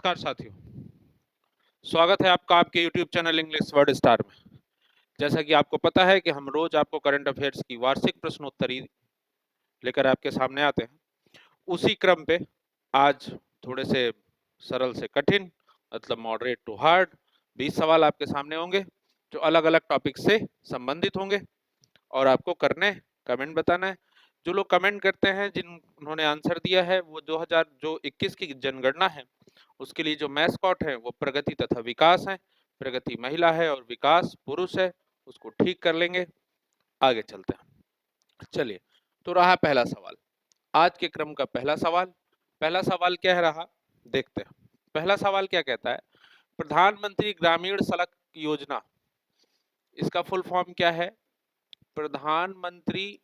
नमस्कार साथियों, स्वागत है आपका आपके YouTube channel English word star में। जैसा कि आपको पता है कि हम रोज आपको करंट अफेयर्स की वार्षिक प्रश्नोत्तरी लेकर आपके सामने आते हैं। उसी क्रम पे आज थोड़े से सरल से कठिन मतलब मॉडरेट टू हार्ड 20 सवाल आपके सामने होंगे जो अलग अलग टॉपिक से संबंधित होंगे और आपको करने कमेंट बताना है। जो लोग कमेंट करते हैं जिन्होंने आंसर दिया है वो 2021 की जनगणना है उसके लिए जो मैस्कॉट है वो प्रगति तथा विकास है। प्रगति महिला है और विकास पुरुष है, उसको ठीक कर लेंगे। आगे चलते हैं। चलिए, तो रहा पहला सवाल, आज के क्रम का पहला सवाल क्या रहा देखते हैं। पहला सवाल क्या कहता है, प्रधानमंत्री ग्रामीण सड़क योजना, इसका फुल फॉर्म क्या है? प्रधानमंत्री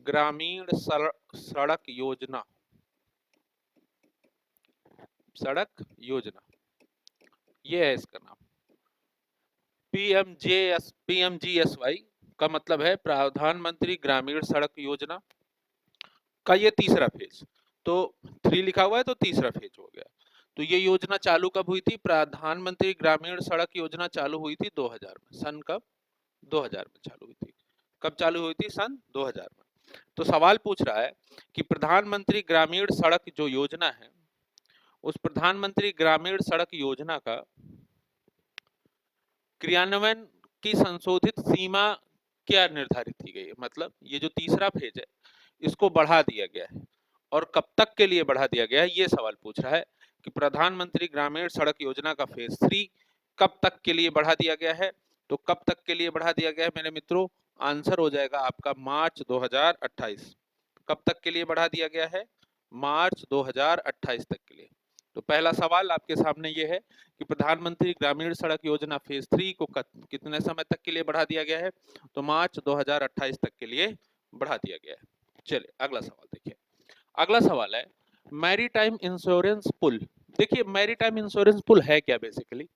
ग्रामीण सड़क योजना, सड़क योजना ये है इसका नाम। पीएमजीएसवाई का मतलब है प्रधानमंत्री ग्रामीण सड़क योजना का ये तीसरा फेज। तो 3 लिखा हुआ है तो तीसरा फेज हो गया। तो ये योजना चालू कब हुई थी? प्रधानमंत्री ग्रामीण सड़क योजना चालू हुई थी 2000 में। सन कब? 2000 में चालू हुई थी। कब चालू हुई थी? सन 2000 में। तो सवाल पूछ रहा है कि प्रधानमंत्री ग्रामीण सड़क जो योजना है उस प्रधानमंत्री ग्रामीण सड़क योजना का क्रियान्वयन की संशोधित सीमा क्या निर्धारित की गई है? मतलब ये जो तीसरा फेज है इसको बढ़ा दिया गया है और कब तक के लिए बढ़ा दिया गया है ये सवाल पूछ रहा है कि प्रधानमंत्री ग्रामीण सड़क योजना का फेज 3 कब तक के लिए बढ़ा दिया गया है। तो कब तक के लिए बढ़ा दिया गया है मेरे मित्रों? आंसर हो जाएगा आपका मार्च 2028। कब तक के लिए बढ़ा दिया गया है? मार्च 2028 तक के लिए। तो पहला सवाल आपके सामने ये है कि प्रधानमंत्री ग्रामीण सड़क योजना फेज 3 को कितने समय तक के लिए बढ़ा दिया गया है? तो मार्च 2028 तक के लिए बढ़ा दिया गया है। चलिए अगला सवाल देखिए। अगला सवाल है मैरीटाइम इंश्योरेंस पुल। देखिए मैरीटाइम इंश्योरेंस पुल है क्या? बेसिकली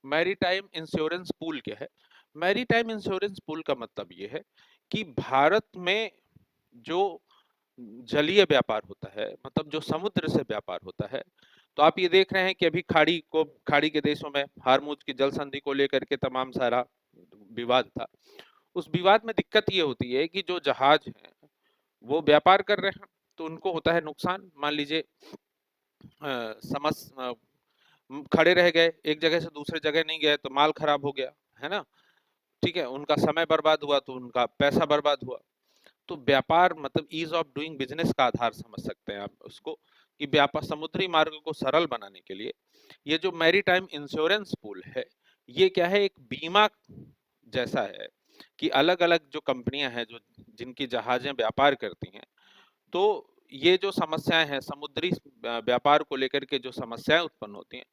मैरीटाइम इंश्योरेंस पुल क्या है? मैरीटाइम इंश्योरेंस पुल का मतलब ये है कि भारत में जो जलीय व्यापार होता है मतलब जो समुद्र से व्यापार होता है, तो आप ये देख रहे हैं कि अभी खाड़ी के देशों में हार्मुज की जल संधि को लेकर के तमाम सारा विवाद था। उस विवाद में दिक्कत ये होती है कि जो जहाज हैं वो व्यापार कर रहे हैं तो उनको होता है नुकसान। मान लीजिए खड़े रह गए, एक जगह से दूसरे जगह नहीं गए तो माल खराब हो गया, है ना? ठीक है, उनका समय बर्बाद हुआ तो उनका पैसा बर्बाद हुआ। तो व्यापार मतलब ईज ऑफ डूइंग बिजनेस का आधार समझ सकते हैं आप उसको कि व्यापार समुद्री मार्ग को सरल बनाने के लिए ये जो मैरीटाइम इंश्योरेंस पूल है ये क्या है? एक बीमा जैसा है कि अलग अलग जो कंपनियां हैं जो जिनकी जहाजें व्यापार करती हैं, तो ये जो समस्याएं हैं समुद्री व्यापार को लेकर के जो समस्याएं उत्पन्न होती हैं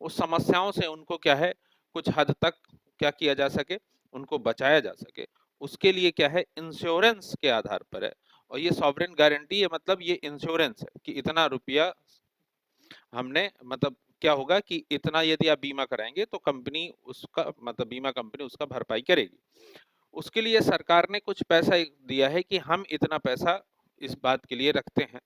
उस समस्याओं से उनको क्या है कुछ हद तक क्या किया जा सके, उनको बचाया जा सके। उसके लिए क्या है इंश्योरेंस के आधार पर है। और ये सॉवरेन गारंटी है मतलब ये इंश्योरेंस है कि इतना रुपया हमने मतलब क्या होगा कि इतना यदि आप बीमा कराएंगे तो कंपनी उसका मतलब बीमा कंपनी उसका भरपाई करेगी। उसके लिए सरकार ने कुछ पैसा दिया है कि हम इतना पैसा इस बात के लिए रखते हैं।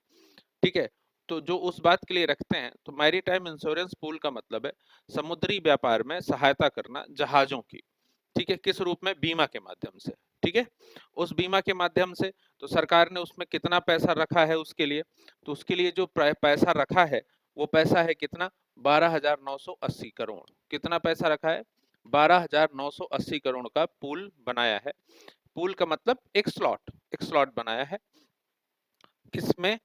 ठीक है, तो जो उस बात के लिए रखते हैं तो मैरीटाइम इंश्योरेंस पूल का मतलब है समुद्री व्यापार में सहायता करना जहाजों की। ठीक है, किस रूप में? बीमा के माध्यम से। ठीक है, उस बीमा के माध्यम से तो सरकार ने उसमें कितना पैसा रखा है उसके लिए? तो उसके लिए जो पैसा रखा है वो पैसा है कितना? 12,980 करोड़। कितना पैसा रखा है? 12,980 करोड़ का पूल बनाया है। पूल का मतलब एक स्लॉट बनाया है किसमें?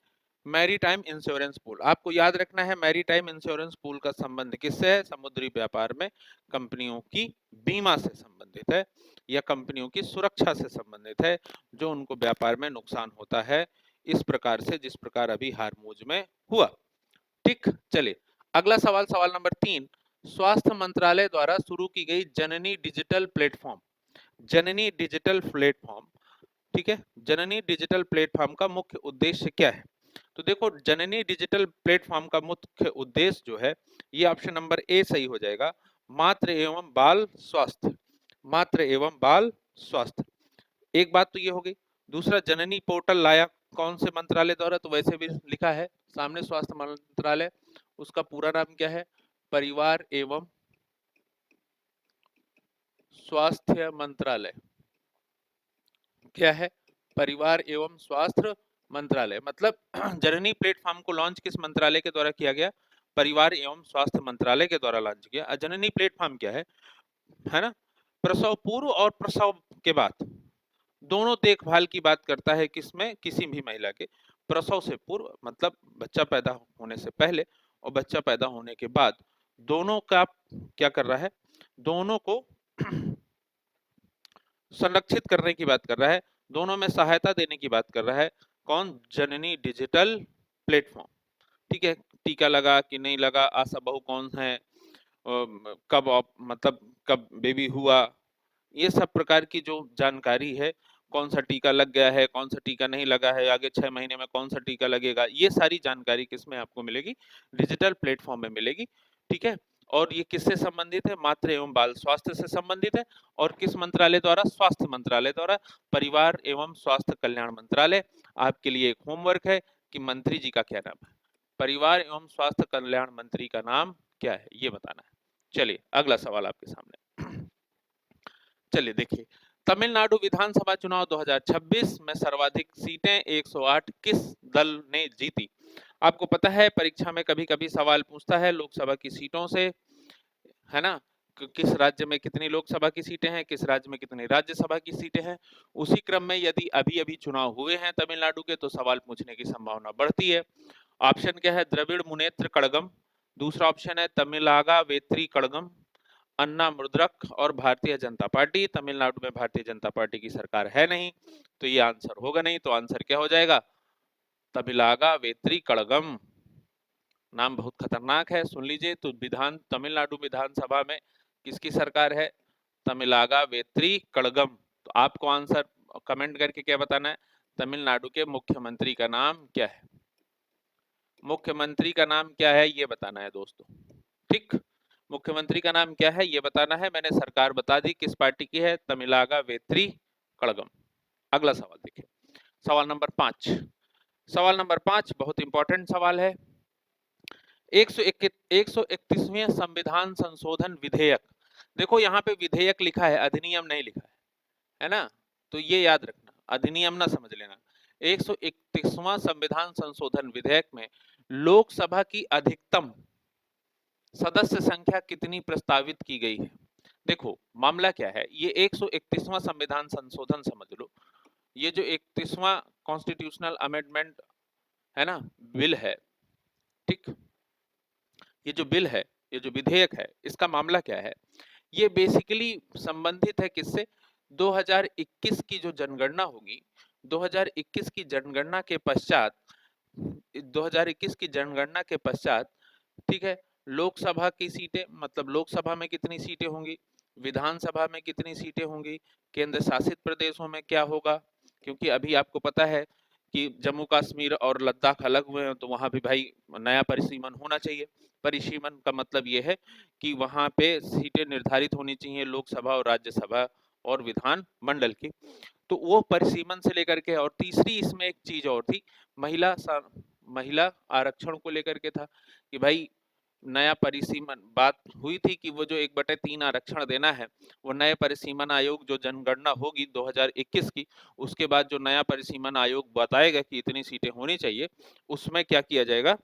Maritime insurance pool. आपको याद रखना है मैरीटाइम इंश्योरेंस पूल का संबंध किससे है? समुद्री व्यापार में कंपनियों की बीमा से संबंधित है या कंपनियों की सुरक्षा से संबंधित है जो उनको व्यापार में नुकसान होता है इस प्रकार से जिस प्रकार अभी हार्मुज में हुआ। ठीक, चलिए अगला सवाल, सवाल नंबर 3। स्वास्थ्य मंत्रालय द्वारा शुरू की गई जननी डिजिटल प्लेटफॉर्म, जननी डिजिटल प्लेटफॉर्म, ठीक है, जननी डिजिटल प्लेटफॉर्म का मुख्य उद्देश्य क्या है? तो देखो जननी डिजिटल प्लेटफॉर्म का मुख्य उद्देश्य जो है ये ऑप्शन नंबर ए सही हो जाएगा, मातृ एवं बाल स्वास्थ्य। मातृ एवं बाल स्वास्थ्य, एक बात तो ये हो गई। दूसरा जननी पोर्टल लाया कौन से मंत्रालय द्वारा, तो वैसे भी लिखा है सामने स्वास्थ्य मंत्रालय। उसका पूरा नाम क्या है? परिवार एवं स्वास्थ्य मंत्रालय। क्या है? परिवार एवं स्वास्थ्य मंत्रालय। मतलब जननी प्लेटफॉर्म को लॉन्च किस मंत्रालय के द्वारा किया गया? परिवार एवं स्वास्थ्य मंत्रालय के द्वारा लॉन्च किया। जननी प्लेटफॉर्म क्या है ना? प्रसव पूर्व और प्रसव के बाद दोनों देखभाल की बात करता है। किसमें? किसी भी महिला के प्रसव से पूर्व मतलब बच्चा पैदा होने से पहले और बच्चा पैदा होने के बाद, दोनों का क्या कर रहा है? दोनों को संरक्षित करने की बात कर रहा है, दोनों में सहायता देने की बात कर रहा है। कौन? जननी डिजिटल प्लेटफॉर्म। ठीक है, टीका लगा कि नहीं लगा, आशा बहू कौन है, कब मतलब कब बेबी हुआ, ये सब प्रकार की जो जानकारी है, कौन सा टीका लग गया है, कौन सा टीका नहीं लगा है, आगे 6 महीने में कौन सा टीका लगेगा, ये सारी जानकारी किसमें आपको मिलेगी? डिजिटल प्लेटफॉर्म में मिलेगी। ठीक है, और ये किससे संबंधित है? मातृ एवं बाल स्वास्थ्य से संबंधित है। और किस मंत्रालय द्वारा? स्वास्थ्य मंत्रालय द्वारा, परिवार एवं स्वास्थ्य कल्याण मंत्रालय। आपके लिए एक होमवर्क है कि मंत्री जी का क्या नाम है? परिवार एवं स्वास्थ्य कल्याण मंत्री का नाम क्या है, ये बताना है। चलिए अगला सवाल आपके सामने। चलिए देखिए, तमिलनाडु विधानसभा चुनाव 2026 में सर्वाधिक सीटें 108 किस दल ने जीती? आपको पता है परीक्षा में कभी कभी सवाल पूछता है लोकसभा की सीटों से, है ना? किस राज्य में कितनी लोकसभा की सीटें हैं, किस राज्य में कितनी राज्यसभा की सीटें हैं। उसी क्रम में यदि अभी अभी चुनाव हुए हैं तमिलनाडु के, तो सवाल पूछने की संभावना बढ़ती है। ऑप्शन क्या है? द्रविड़ मुनेत्र कड़गम, दूसरा ऑप्शन है तमिलागा वेत्री कड़गम, अन्ना मुद्रक और भारतीय जनता पार्टी। तमिलनाडु में भारतीय जनता पार्टी की सरकार है नहीं, तो ये आंसर होगा नहीं। तो आंसर क्या हो जाएगा? तमिलागा वेत्री कड़गम। नाम बहुत खतरनाक है, सुन लीजिए। तो तमिलनाडु विधानसभा में किसकी सरकार है? तमिलागा वेत्री कड़गम। तो आपको आंसर कमेंट करके क्या बताना है? तमिलनाडु के मुख्यमंत्री का नाम क्या है? मुख्यमंत्री का नाम क्या है ये बताना है दोस्तों। ठीक, मुख्यमंत्री का नाम क्या है ये बताना है। मैंने सरकार बता दी किस पार्टी की है, तमिलागा वेत्री कड़गम। अगला सवाल देखिए, सवाल नंबर 5। सवाल नंबर 5 बहुत इंपॉर्टेंट सवाल है। 131वें संविधान संशोधन विधेयक, देखो यहाँ पे विधेयक लिखा है, अधिनियम नहीं लिखा है ना? तो ये याद रखना, अधिनियम ना समझ लेना। 131वां संविधान संशोधन विधेयक में लोकसभा की अधिकतम सदस्य संख्या कितनी प्रस्तावित की गई है? देखो मामला क्या है, ये 131वां संविधान संशोधन समझ लो। ये जो 31वां कॉन्स्टिट्यूशनल अमेंडमेंट है ना, बिल है, ठीक, ये जो बिल है, ये जो विधेयक है, इसका मामला क्या है? ये बेसिकली संबंधित है किससे? 2021 की जो जनगणना होगी, 2021 की जनगणना के पश्चात, 2021 की जनगणना के पश्चात, ठीक है, लोकसभा की सीटें, मतलब लोकसभा में कितनी सीटें होंगी, विधानसभा में कितनी सीटें होंगी, केंद्र शासित प्रदेशों में क्या होगा, क्योंकि अभी आपको पता है कि जम्मू कश्मीर और लद्दाख अलग हुए हैं, तो वहां भी भाई नया परिसीमन होना चाहिए। परिसीमन का मतलब ये है कि वहां पे सीटें निर्धारित होनी चाहिए लोकसभा और राज्यसभा और विधान मंडल की। तो वो परिसीमन से लेकर के, और तीसरी इसमें एक चीज और थी, महिला आरक्षण को लेकर के था कि भाई नया परिसीमन बात हुई थी कि वो जो 1/3 आरक्षण देना है, वो नए परिसीमन आयोग जो जनगणना होगी 2021 की, उसके बाद जो नया परिसीमन आयोग बताएगा कि इतनी सीटें होनी चाहिए, उसमें क्या किया जाएगा,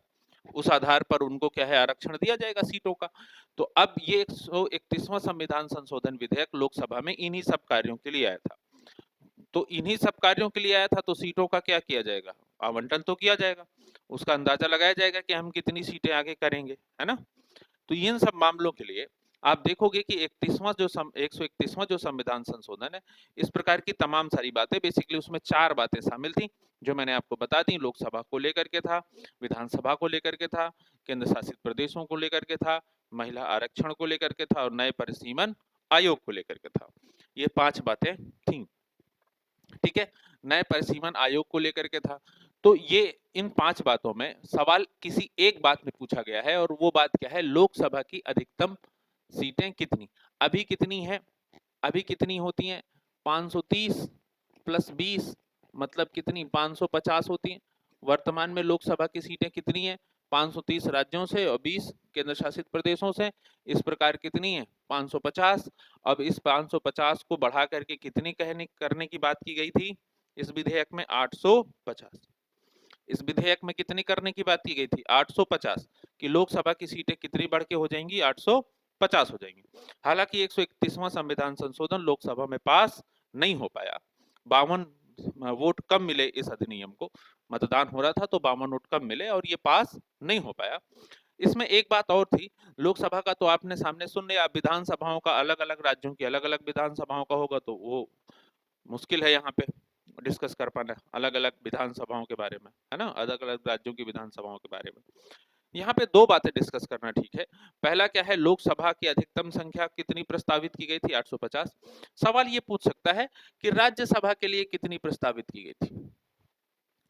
उस आधार पर उनको क्या है, आरक्षण दिया जाएगा सीटों का। तो अब ये 131वां संविधान संशोधन विधेयक लोकसभा में इन्हीं सब कार्यों के लिए आया था। तो इन्हीं सब कार्यों के लिए आया था, तो सीटों का क्या किया जाएगा, आवंटन तो किया जाएगा, उसका अंदाजा लगाया जाएगा कि हम कितनी सीटें आगे करेंगे, है ना? तो इन सब मामलों के लिए आप देखोगे कि 131वां जो संविधान संशोधन है, इस प्रकार की तमाम सारी बातें, बेसिकली उसमें 4 बातें शामिल थी जो मैंने आपको बता दी। लोकसभा को लेकर के था, विधानसभा को लेकर के था, केंद्र शासित प्रदेशों को लेकर के था, महिला आरक्षण को लेकर के था, और नए परिसीमन आयोग को लेकर के था। ये 5 बातें थी, ठीक है, नए परिसीमन आयोग को लेकर के था। तो ये इन 5 बातों में सवाल किसी एक बात में पूछा गया है, और वो बात क्या है, लोकसभा की अधिकतम सीटें कितनी, अभी कितनी है, अभी कितनी होती हैं, 530 प्लस 20 मतलब कितनी 550 होती हैं। वर्तमान में लोकसभा की सीटें कितनी है? 530 राज्यों से और 20 केंद्र शासित प्रदेशों से। इस प्रकार कितनी है? 550। अब इस 550 को बढ़ा करके कितनी कहने करने की बात की गई थी इस विधेयक में? 850। इस विधेयक में कितनी करने की बात की गई थी? 850 कि लोकसभा की सीटें कितनी बढ़ के हो जाएंगी? 850 हो जाएंगी। हालांकि 131वां संविधान संशोधन लोकसभा में पास नहीं हो पाया। 52 वोट कम मिले इस अधिनियम को। मतदान हो रहा था तो 52 वोट कम मिले और ये पास नहीं हो पाया। इसमें एक बात और थी, लोकसभा का तो आपने सामने सुन लिया, विधानसभाओं का अलग अलग राज्यों की अलग अलग विधानसभाओं का होगा तो वो मुश्किल है यहाँ पे डिस्कस कर पाना अलग अलग विधानसभाओं के बारे में, है ना, अलग अलग राज्यों की विधानसभाओं के बारे में। यहाँ पे दो बातें डिस्कस करना ठीक है। पहला क्या है, लोकसभा की अधिकतम संख्या कितनी प्रस्तावित की गई थी? 850। सवाल ये पूछ सकता है कि राज्यसभा के लिए कितनी प्रस्तावित की गई थी?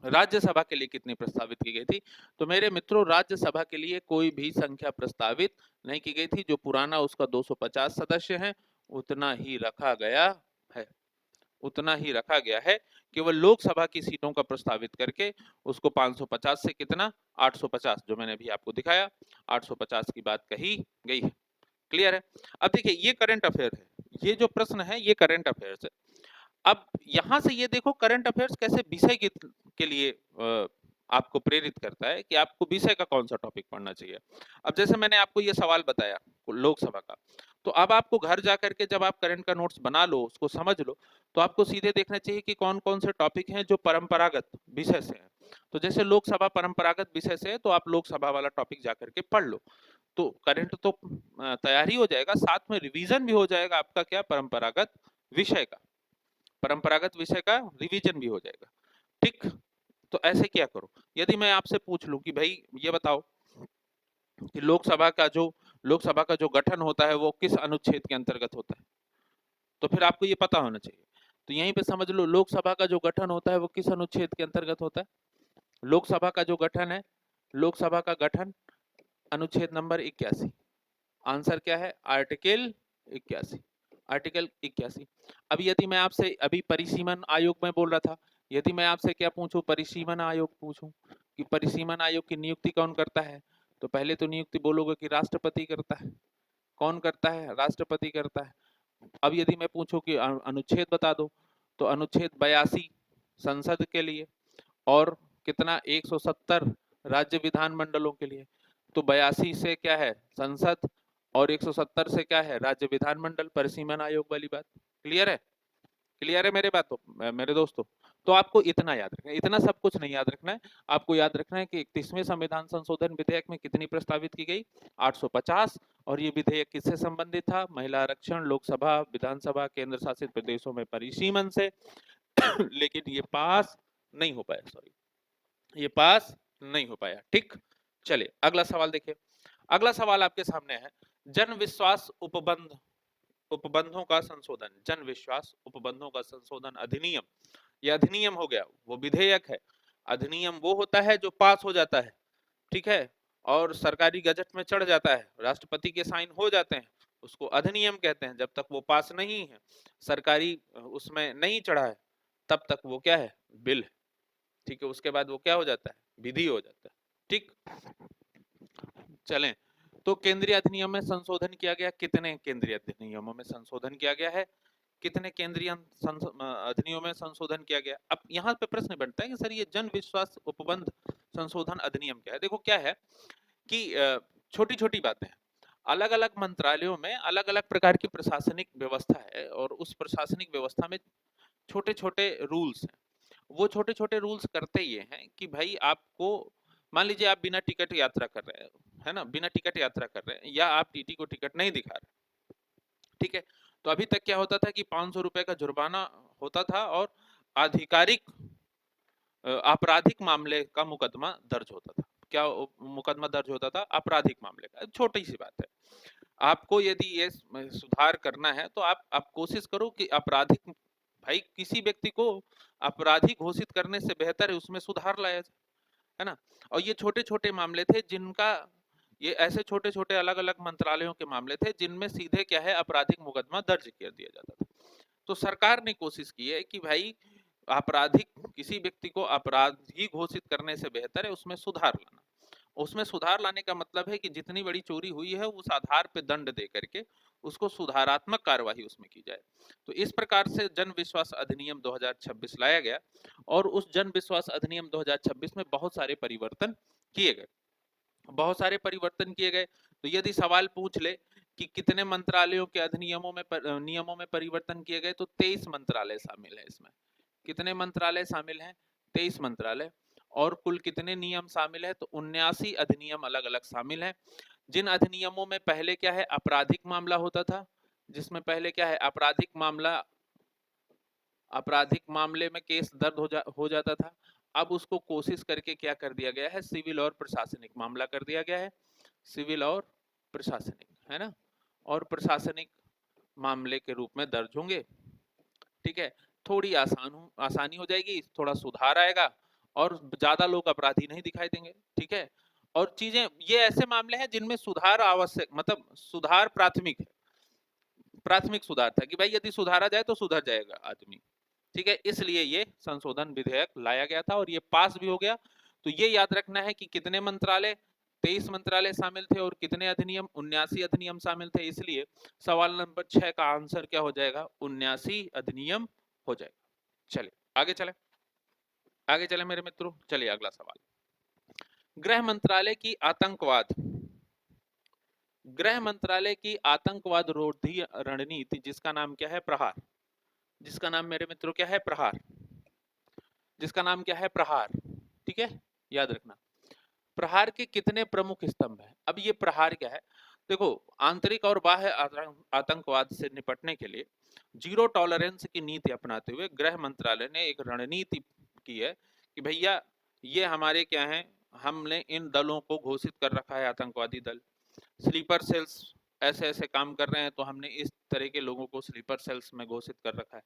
राज्यसभा के लिए कितनी प्रस्तावित की गई थी? तो मेरे मित्रों, राज्यसभा के लिए कोई भी संख्या प्रस्तावित नहीं की गई थी। जो पुराना उसका 250 सदस्य है उतना ही रखा गया है, उतना ही रखा गया है। केवल लोकसभा की सीटों का प्रस्तावित करके उसको 550 से कितना 850, जो मैंने अभी आपको दिखाया 850 की बात कही गई है। क्लियर है? अब देखिए ये करंट अफेयर है, ये जो प्रश्न है ये करंट अफेयर्स है। अब यहां से ये देखो करंट अफेयर्स कैसे विषय के लिए आपको प्रेरित करता है कि आपको विषय का कौन सा टॉपिक पढ़ना चाहिए। अब जैसे मैंने आपको ये सवाल बताया लोकसभा का, तो अब आपको घर जाकर के जब आप करंट का नोट्स बना लो, उसको समझ लो, तो आपको सीधे देखना चाहिए कि कौन कौन से टॉपिक हैं जो परंपरागत विषय से हैं। तो जैसे लोकसभा परंपरागत विषय से है तो आप लोकसभा वाला टॉपिक जाकर के पढ़ लो, तो करंट तो तैयार ही हो जाएगा, साथ में रिवीजन भी हो जाएगा आपका क्या, परंपरागत विषय का, परंपरागत विषय का रिवीजन भी हो जाएगा। ठीक, तो ऐसे क्या करो, यदि मैं आपसे पूछ लूं कि भाई ये बताओ कि लोकसभा का जो गठन होता है वो किस अनुच्छेद के अंतर्गत होता है, तो फिर आपको ये पता होना चाहिए। तो यहीं पे समझ लो लोकसभा का जो गठन होता है वो किस अनुच्छेद के अंतर्गत होता है। लोकसभा का जो गठन है, लोकसभा का गठन अनुच्छेद नंबर 81। आंसर क्या है? Article 81, article 81। अब यदि मैं आपसे अभी परिसीमन आयोग में बोल रहा था, यदि मैं आपसे क्या पूछूं, परिसीमन आयोग पूछूं कि परिसीमन आयोग की नियुक्ति कौन करता है, तो पहले तो नियुक्ति बोलोगे कि राष्ट्रपति करता है। कौन करता है? राष्ट्रपति करता है। अब यदि मैं पूछूं कि अनुच्छेद बता दो, तो अनुच्छेद 82 संसद के लिए और कितना 170 राज्य विधानमंडलों के लिए। तो 82 से क्या है? संसद, और 170 से क्या है? राज्य विधानमंडल। परिसीमन आयोग वाली बात क्लियर है? क्लियर है मेरे बात तो मेरे दोस्तों? तो आपको इतना याद रखना है, इतना सब कुछ नहीं याद रखना है। आपको याद रखना है कि 31वें संविधान संशोधन विधेयक में कितनी प्रस्तावित की गई? 850। और ये विधेयक किससे संबंधित था? महिला आरक्षण, लोकसभा, विधानसभा, केंद्र शासित प्रदेशों में परिसीमन से। लेकिन ये पास नहीं हो पाया, सॉरी, ये पास नहीं हो पाया। ठीक, चलिए अगला सवाल देखिए। अगला सवाल आपके सामने है, जन विश्वास उपबंधों का संशोधन, जन विश्वास उपबंधों का संशोधन अधिनियम। ये अधिनियम हो गया, वो विधेयक है। अधिनियम वो होता है जो पास हो जाता है, ठीक है, और सरकारी गजट में चढ़ जाता है, राष्ट्रपति के साइन हो जाते हैं, उसको अधिनियम कहते हैं। जब तक वो पास नहीं है, सरकारी उसमें नहीं चढ़ा है, तब तक वो क्या है? बिल है। ठीक है, उसके बाद वो क्या हो जाता है? विधि हो जाता है। ठीक, चलें, तो केंद्रीय अधिनियम में संशोधन किया गया। कितने केंद्रीय अधिनियमों में संशोधन किया गया है? कितने केंद्रीय अधिनियमों में संशोधन किया गया? अब यहाँ पे प्रश्न बनता है कि सर ये जन विश्वास उपबंध संशोधन अधिनियम क्या है? देखो क्या है कि छोटी छोटी बातें हैं, अलग अलग मंत्रालयों में अलग अलग प्रकार की प्रशासनिक व्यवस्था है, और उस प्रशासनिक व्यवस्था में छोटे छोटे रूल्स हैं। वो छोटे छोटे रूल्स करते ये हैं कि भाई आपको, मान लीजिए आप बिना टिकट यात्रा कर रहे हैं, है ना, बिना टिकट यात्रा कर रहे हैं, या आप टीटी को टिकट नहीं दिखा रहे, ठीक है, तो अभी तक क्या होता था कि 500 रुपए का जुर्माना होता था और आधिकारिक आपराधिक मामले का मुकदमा दर्ज होता था। क्या मुकदमा दर्ज होता था? आपराधिक मामले का। छोटी सी बात है। आपको यदि ये सुधार करना है तो आप कोशिश करो कि आपराधिक, भाई किसी व्यक्ति को अपराधी घोषित करने से बेहतर है उसमें सुधार लाया जाए, है ना। और ये छोटे छोटे मामले थे जिनका, ये ऐसे छोटे छोटे अलग अलग मंत्रालयों के मामले थे जिनमें सीधे क्या है, आपराधिक मुकदमा दर्ज कर दिया जाता था। तो सरकार ने कोशिश की है कि भाई आपराधिक किसी व्यक्ति को अपराधी घोषित करने से बेहतर है उसमें सुधार लाना। उसमें सुधार लाने का मतलब है कि जितनी बड़ी चोरी हुई है उस आधार पे दंड दे करके उसको सुधारात्मक कार्यवाही उसमें की जाए। तो इस प्रकार से जन विश्वास अधिनियम 2026 लाया गया और उस जन विश्वास अधिनियम 2026 में बहुत सारे परिवर्तन किए गए, बहुत सारे परिवर्तन किए गए। तो यदि सवाल पूछ ले कि कितने मंत्रालयों के अधिनियमों में नियमों में परिवर्तन किए गए, तो 23 मंत्रालय शामिल है इसमें। कितने मंत्रालय शामिल हैं? 23 मंत्रालय। और कुल कितने नियम शामिल है? तो 79 अधिनियम अलग अलग शामिल हैं। जिन अधिनियमों में पहले क्या है, आपराधिक मामला होता था, जिसमें पहले क्या है, आपराधिक मामले में केस दर्ज हो जाता था, अब उसको कोशिश करके क्या कर दिया गया है, सिविल और प्रशासनिक मामला कर दिया गया है। सिविल और प्रशासनिक, है ना, और प्रशासनिक मामले के रूप में दर्ज होंगे। ठीक है, थोड़ी आसानी हो जाएगी, थोड़ा सुधार आएगा और ज्यादा लोग अपराधी नहीं दिखाई देंगे। ठीक है, और चीजें ये ऐसे मामले हैं जिनमें सुधार आवश्यक, मतलब सुधार प्राथमिक है, प्राथमिक सुधार था कि भाई यदि सुधारा जाए तो सुधर जाएगा आदमी। ठीक है, इसलिए ये संशोधन विधेयक लाया गया था और ये पास भी हो गया। तो ये याद रखना है कि कितने मंत्रालय, 23 मंत्रालय शामिल थे और कितने अधिनियम, 79 अधिनियम शामिल थे। इसलिए सवाल नंबर 6 का आंसर क्या हो जाएगा, 79 अधिनियम हो जाएगा। चलिए आगे चले, आगे चले मेरे मित्रों। चलिए अगला सवाल, गृह मंत्रालय की आतंकवाद, गृह मंत्रालय की आतंकवाद रोधी रणनीति जिसका नाम क्या है, प्रहार, जिसका नाम मेरे मित्रों क्या है, प्रहार, जिसका नाम क्या है, प्रहार। ठीक है, याद रखना। प्रहार के कितने प्रमुख स्तंभ हैं? अब ये प्रहार क्या है, देखो, आंतरिक और बाह्य आतंकवाद से निपटने के लिए जीरो टॉलरेंस की नीति अपनाते हुए गृह मंत्रालय ने एक रणनीति की है कि भैया ये हमारे क्या है, हमने इन दलों को घोषित कर रखा है आतंकवादी दल, स्लीपर सेल्स ऐसे ऐसे काम कर रहे हैं, तो हमने इस तरह के लोगों को स्लीपर सेल्स में घोषित कर रखा है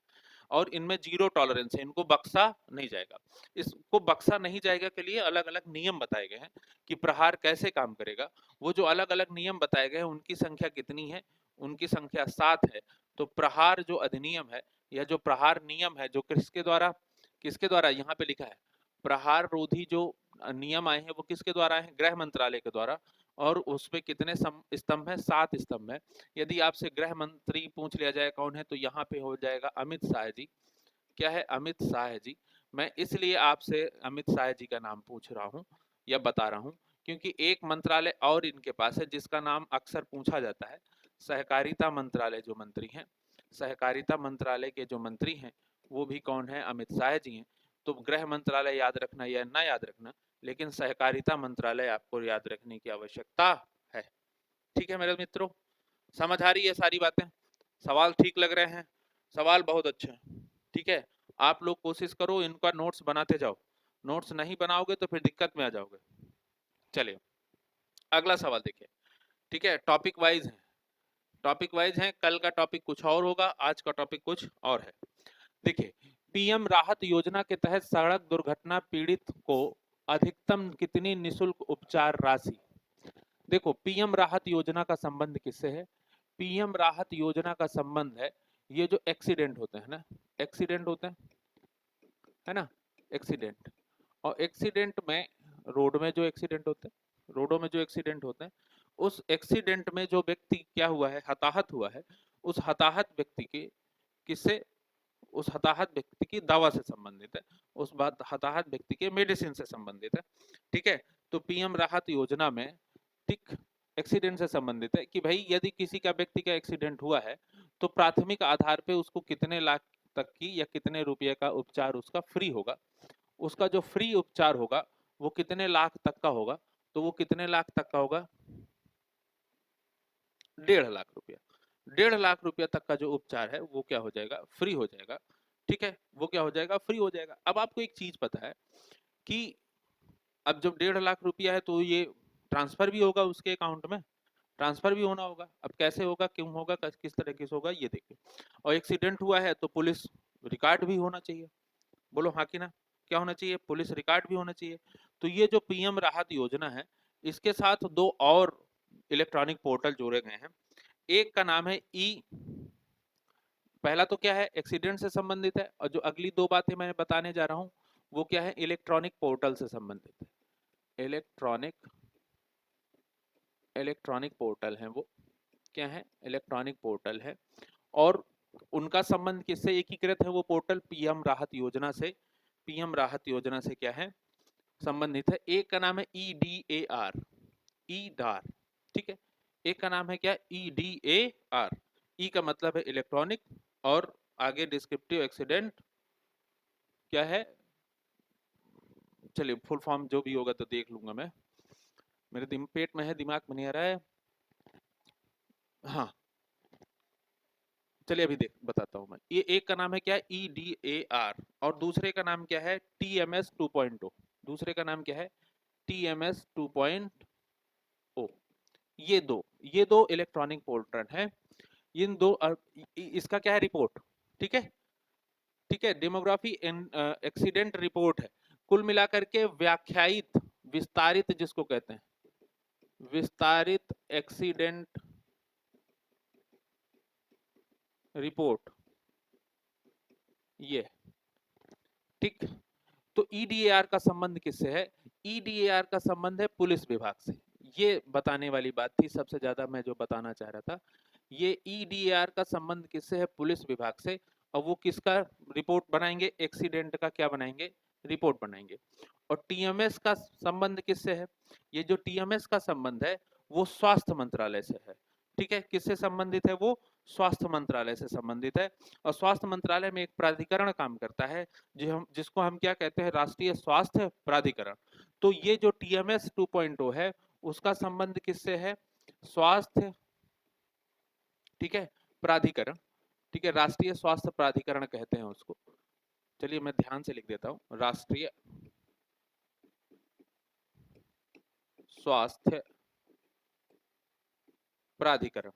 और इनमें जीरो टॉलरेंस है, इनको बख्शा नहीं जाएगा। इसको बख्शा नहीं जाएगा के लिए अलग अलग नियम बताए गए हैं कि प्रहार कैसे काम करेगा। वो जो अलग अलग नियम बताए गए हैं उनकी संख्या कितनी है, उनकी संख्या 7 है। तो प्रहार जो अधिनियम है या जो प्रहार नियम है, जो किसके द्वारा यहाँ पे लिखा है, प्रहार रोधी जो नियम आए हैं वो किसके द्वारा आए हैं, गृह मंत्रालय के द्वारा। और उसमें कितने स्तंभ है, 7 स्तंभ है। यदि आपसे गृह मंत्री पूछ लिया जाए कौन है, तो यहाँ पे हो जाएगा अमित शाह जी। क्या है, अमित शाह जी। मैं इसलिए आपसे अमित शाह जी का नाम पूछ रहा हूँ या बता रहा हूँ क्योंकि एक मंत्रालय और इनके पास है जिसका नाम अक्सर पूछा जाता है, सहकारिता मंत्रालय जो मंत्री हैं, सहकारिता मंत्रालय के जो मंत्री हैं वो भी कौन है, अमित शाह जी हैं। तो गृह मंत्रालय याद रखना या ना याद रखना, लेकिन सहकारिता मंत्रालय आपको याद रखने की आवश्यकता है। ठीक है मेरे मित्रों, समझ आ रही है सारी बातें, सवाल ठीक लग रहे हैं, सवाल बहुत अच्छे हैं। ठीक है, आप लोग कोशिश करो इनका नोट्स बनाते जाओ, नोट्स नहीं बनाओगे तो फिर दिक्कत में आ जाओगे। चलिए अगला सवाल देखिए। ठीक है, टॉपिक वाइज है, टॉपिक वाइज है, कल का टॉपिक कुछ और होगा, आज का टॉपिक कुछ और है। देखिए, पीएम राहत योजना के तहत सड़क दुर्घटना पीड़ित को अधिकतम कितनी निशुल्क उपचार राशि। देखो, पीएम राहत योजना का संबंध किससे है, पीएम राहत योजना का संबंध है ये जो एक्सीडेंट होते हैं ना, एक्सीडेंट होते हैं, है ना, एक्सीडेंट। और एक्सीडेंट में, रोड में जो एक्सीडेंट होते हैं, रोडों में जो एक्सीडेंट होते हैं, उस एक्सीडेंट में जो व्यक्ति क्या हुआ है, हताहत हुआ है, उस हताहत व्यक्ति के किससे, उस हताहत व्यक्ति की दवा से संबंधित है, उस बात हताहत व्यक्ति के मेडिसिन से संबंधित है। ठीक है, तो पीएम राहत योजना में ठीक एक्सीडेंट से संबंधित है कि भाई यदि किसी का व्यक्ति का एक्सीडेंट हुआ है तो प्राथमिक आधार पे उसको कितने लाख तक की या कितने रुपए का उपचार उसका फ्री होगा। उसका जो फ्री उपचार होगा वो कितने लाख तक का होगा, तो वो कितने लाख तक का होगा, 1.5 लाख रुपया। 1.5 लाख रुपया तक का जो उपचार है वो क्या हो जाएगा, फ्री हो जाएगा। ठीक है, वो क्या हो जाएगा, फ्री हो जाएगा। अब आपको एक चीज पता है कि अब जब 1.5 लाख रुपया है तो ये ट्रांसफर भी होगा उसके अकाउंट में, ट्रांसफर भी होना होगा। अब कैसे होगा, क्यों होगा, किस तरीके से होगा, ये देखिए। और एक्सीडेंट हुआ है तो पुलिस रिकॉर्ड भी होना चाहिए, बोलो हाँ कि ना, क्या होना चाहिए, पुलिस रिकॉर्ड भी होना चाहिए। तो ये जो पीएम राहत योजना है इसके साथ 2 और इलेक्ट्रॉनिक पोर्टल जोड़े गए हैं। एक का नाम है ई, पहला तो क्या है, एक्सीडेंट से संबंधित है, और जो अगली दो बातें मैं बताने जा रहा हूं वो क्या है, इलेक्ट्रॉनिक पोर्टल से संबंधित है। इलेक्ट्रॉनिक पोर्टल है वो, क्या है, इलेक्ट्रॉनिक पोर्टल है। और उनका संबंध किससे एकीकृत है, वो पोर्टल पीएम राहत योजना से, पीएम राहत योजना से क्या है, संबंधित है। एक का नाम है ईडीएआर, ईडार, ठीक है। एक का नाम है क्या, ईडीएआर। ई का मतलब है इलेक्ट्रॉनिक, और आगे डिस्क्रिप्टिव एक्सीडेंट क्या है, चलिए फुल फॉर्म जो भी होगा तो देख लूंगा मैं, मेरे पेट में है, दिमाग में नहीं आ रहा है। हाँ चलिए अभी देख बताता हूँ मैं। ये एक का नाम है क्या, ईडीएआर, और दूसरे का नाम क्या है, टीएमएस 2.0। दूसरे का नाम क्या है, टीएमएस 2.0। ये दो इलेक्ट्रॉनिक पोर्टल है। इन दो इसका क्या है, रिपोर्ट, ठीक है, ठीक है, डेमोग्राफी एक्सीडेंट रिपोर्ट है। कुल मिलाकर के व्याख्यायित, विस्तारित जिसको कहते हैं, विस्तारित एक्सीडेंट रिपोर्ट, ये, ठीक। तो ईडीएआर का संबंध किससे है, ईडीएआर का संबंध है पुलिस विभाग से। ये बताने वाली बात थी सबसे ज्यादा, मैं जो बताना चाह रहा था, ये ईडीएआर का संबंध किससे है, पुलिस विभाग से। और वो किसका रिपोर्ट बनाएंगे, एक्सीडेंट का क्या बनाएंगे, रिपोर्ट बनाएंगे। और टीएमएस का संबंध किससे है, ये जो टीएमएस का संबंध है वो स्वास्थ्य मंत्रालय से है, ठीक है। किससे संबंधित है, वो स्वास्थ्य मंत्रालय से संबंधित है। और स्वास्थ्य मंत्रालय में एक प्राधिकरण काम करता है जिसको हम क्या कहते हैं, राष्ट्रीय स्वास्थ्य प्राधिकरण। तो ये जो टीएमएस 2.0 है उसका संबंध किससे है, स्वास्थ्य, ठीक है, प्राधिकरण, ठीक है, राष्ट्रीय स्वास्थ्य प्राधिकरण कहते हैं उसको। चलिए मैं ध्यान से लिख देता हूं, राष्ट्रीय स्वास्थ्य प्राधिकरण,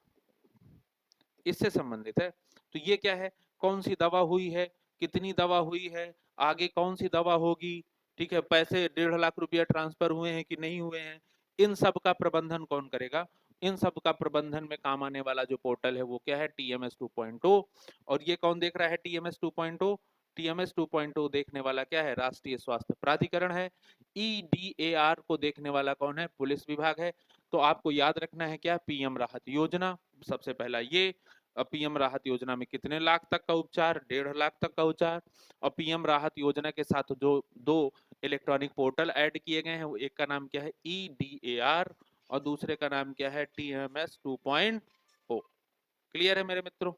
इससे संबंधित है। तो ये क्या है, कौन सी दवा हुई है, कितनी दवा हुई है, आगे कौन सी दवा होगी, ठीक है, पैसे 1.5 लाख रुपया ट्रांसफर हुए हैं कि नहीं हुए हैं, इन सब का प्रबंधन कौन करेगा, इन सब का प्रबंधन में काम आने वाला जो पोर्टल है वो क्या है, टीएमएस 2.0। और ये कौन देख रहा है, टीएमएस 2.0, टीएमएस 2.0 देखने वाला क्या है, राष्ट्रीय स्वास्थ्य प्राधिकरण है। ईडीएआर को देखने वाला कौन है, पुलिस विभाग है। तो आपको याद रखना है क्या, पीएम राहत योजना, सबसे पहला ये। पीएम राहत योजना में कितने लाख तक का उपचार, 1.5 लाख तक का उपचार। और पीएम राहत योजना के साथ जो दो इलेक्ट्रॉनिक पोर्टल ऐड किए गए हैं, एक का नाम क्या है, ईडीएआर, और दूसरे का नाम क्या है, टीएमएस 2.0। क्लियर है मेरे मित्रों,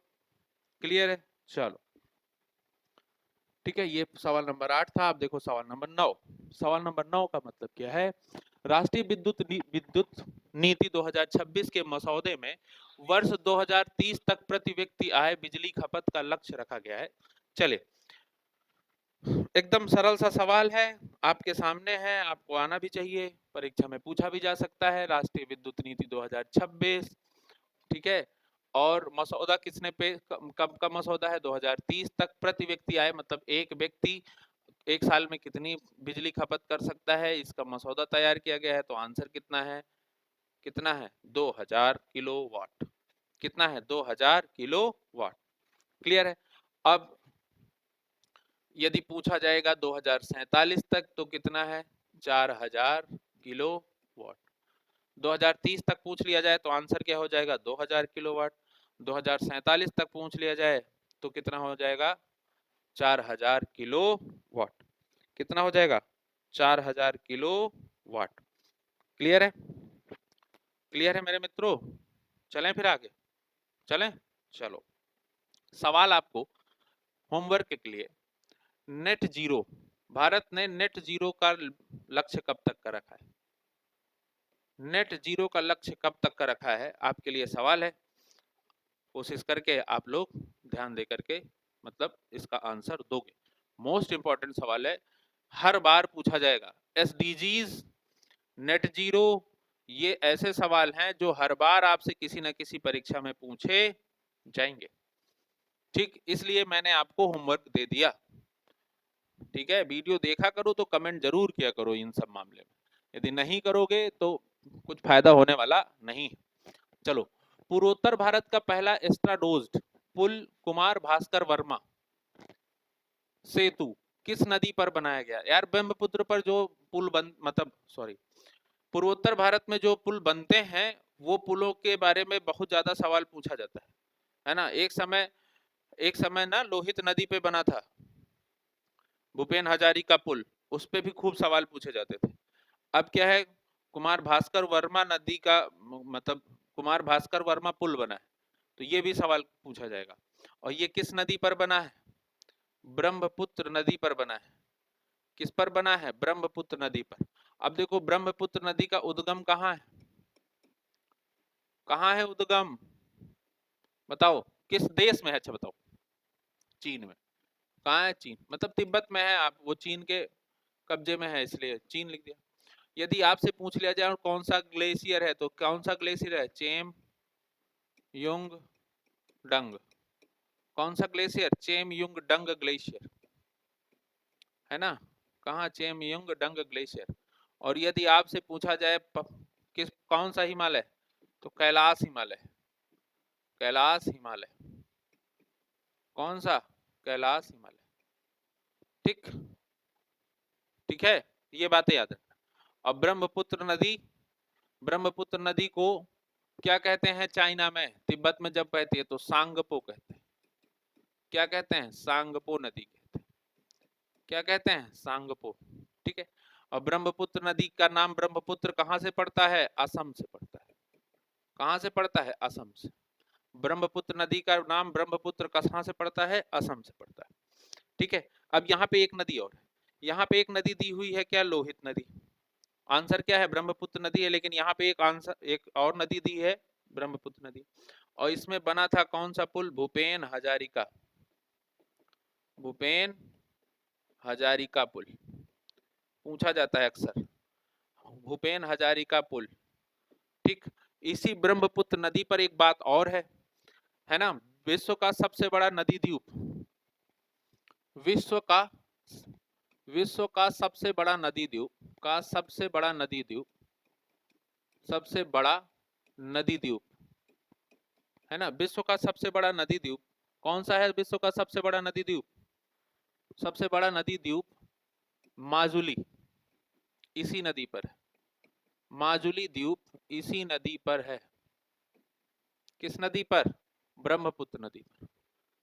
क्लियर है, चलो ठीक है। ये सवाल नंबर 8 था। आप देखो सवाल नंबर 9। सवाल नंबर 9 का मतलब क्या है, राष्ट्रीय विद्युत नीति 2026 के मसौदे में वर्ष 2030 तक प्रति व्यक्ति आय बिजली खपत का लक्ष्य रखा गया है। चले, एकदम सरल सा सवाल है, आपके सामने है, आपको आना भी चाहिए, परीक्षा में पूछा भी जा सकता है। राष्ट्रीय विद्युत नीति 2026, ठीक है। और मसौदा किसने पे, कब का मसौदा है, 2030 तक प्रति व्यक्ति आय, मतलब एक व्यक्ति एक साल में कितनी बिजली खपत कर सकता है, इसका मसौदा तैयार किया गया है। तो आंसर कितना है, कितना है, 2000 किलोवाट। कितना है, 2000 किलोवाट। क्लियर है। अब यदि पूछा जाएगा 2047 तक तो कितना है, 4000 किलोवाट। 2030 तक पूछ लिया जाए तो आंसर क्या हो जाएगा, 2000 किलोवाट। 2047 तक पूछ लिया जाए तो कितना हो जाएगा, 4000 किलोवाट। कितना हो जाएगा, 4000 किलोवाट। क्लियर है, क्लियर है मेरे मित्रों, चलें फिर आगे, चलें, चलो। सवाल आपको होमवर्क के लिए, नेट जीरो, भारत ने नेट जीरो का लक्ष्य कब तक का रखा है, नेट जीरो का लक्ष्य कब तक का रखा है, आपके लिए सवाल है। कोशिश करके आप लोग ध्यान दे करके मतलब इसका आंसर दोगे। मोस्ट इंपॉर्टेंट सवाल है, हर बार पूछा जाएगा। एसडीजीज, नेट जीरो, ये ऐसे सवाल हैं जो हर बार आपसे किसी न किसी परीक्षा में पूछे जाएंगे, ठीक। इसलिए मैंने आपको होमवर्क दे दिया, ठीक है। वीडियो देखा करो तो कमेंट जरूर किया करो इन सब मामले में, यदि नहीं करोगे तो कुछ फायदा होने वाला नहीं। चलो, पूर्वोत्तर भारत का पहला एस्ट्राडोज्ड पुल कुमार भास्कर वर्मा सेतु किस नदी पर बनाया गया? यार ब्रह्मपुत्र पर जो पुल बन मतलब सॉरी पूर्वोत्तर भारत में जो पुल बनते हैं वो पुलों के बारे में बहुत ज्यादा सवाल पूछा जाता है ना। एक समय ना लोहित नदी पे बना था भूपेन हजारिका पुल, उस पे भी खूब सवाल पूछे जाते थे। अब क्या है, कुमार भास्कर वर्मा नदी का मतलब कुमार भास्कर वर्मा पुल बना है, तो ये भी सवाल पूछा जाएगा। और ये किस नदी पर बना है? ब्रह्मपुत्र नदी पर बना है। किस पर बना है? ब्रह्मपुत्र नदी पर। अब देखो ब्रह्मपुत्र नदी का उद्गम कहाँ है? कहाँ है उद्गम? बताओ किस देश में है? अच्छा बताओ। चीन में। कहाँ है? चीन मतलब तिब्बत में है। आप वो चीन के कब्जे में है इसलिए चीन लिख दिया। यदि आपसे पूछ लिया जाए कौन सा ग्लेशियर है, तो कौन सा ग्लेशियर है? चेम युंग डंग। कौन सा ग्लेशियर? चेम युंग डंग ग्लेशियर, है ना। कहाँ? चेम युंग डंग ग्लेशियर। और यदि आपसे पूछा जाए किस कौन सा हिमालय, तो कैलाश हिमालय। कैलाश हिमालय। कौन सा? कैलाश हिमालय। ठीक ठीक है, ये बातें याद रखना। अब ब्रह्मपुत्र नदी को क्या कहते हैं चाइना में? तिब्बत में जब कहती है तो सांगपो कहते हैं। क्या कहते हैं? सांगपो नदी कहते हैं। क्या कहते हैं? सांगपो। ठीक है। और ब्रह्मपुत्र नदी का नाम ब्रह्मपुत्र कहाँ से पड़ता है? असम से पड़ता है। कहाँ से पड़ता है? असम से। ब्रह्मपुत्र नदी का नाम ब्रह्मपुत्र कहाँ से पड़ता है? असम से पड़ता है। ठीक है। अब यहाँ पे एक नदी और है। यहाँ पे एक नदी दी हुई है क्या? लोहित नदी। आंसर क्या है? ब्रह्मपुत्र नदी है, लेकिन यहाँ पे एक और नदी दी है, ब्रह्मपुत्र नदी। और इसमें बना था कौन सा पुल? भूपेन हजारिका। भूपेन हजारिका पुल पूछा जाता है अक्सर। भूपेन हजारिका पुल। ठीक। इसी ब्रह्मपुत्र नदी पर एक बात और है ना। विश्व का सबसे बड़ा नदी द्वीप, विश्व का सबसे बड़ा नदी द्वीप का सबसे बड़ा नदी द्वीप, सबसे बड़ा नदी द्वीप, है ना। विश्व का सबसे बड़ा नदी द्वीप कौन सा है? विश्व का सबसे बड़ा नदी द्वीप, सबसे बड़ा नदी द्वीप माजुली, इसी नदी पर है। माजुली द्वीप इसी नदी पर है। किस नदी पर? ब्रह्मपुत्र नदी पर।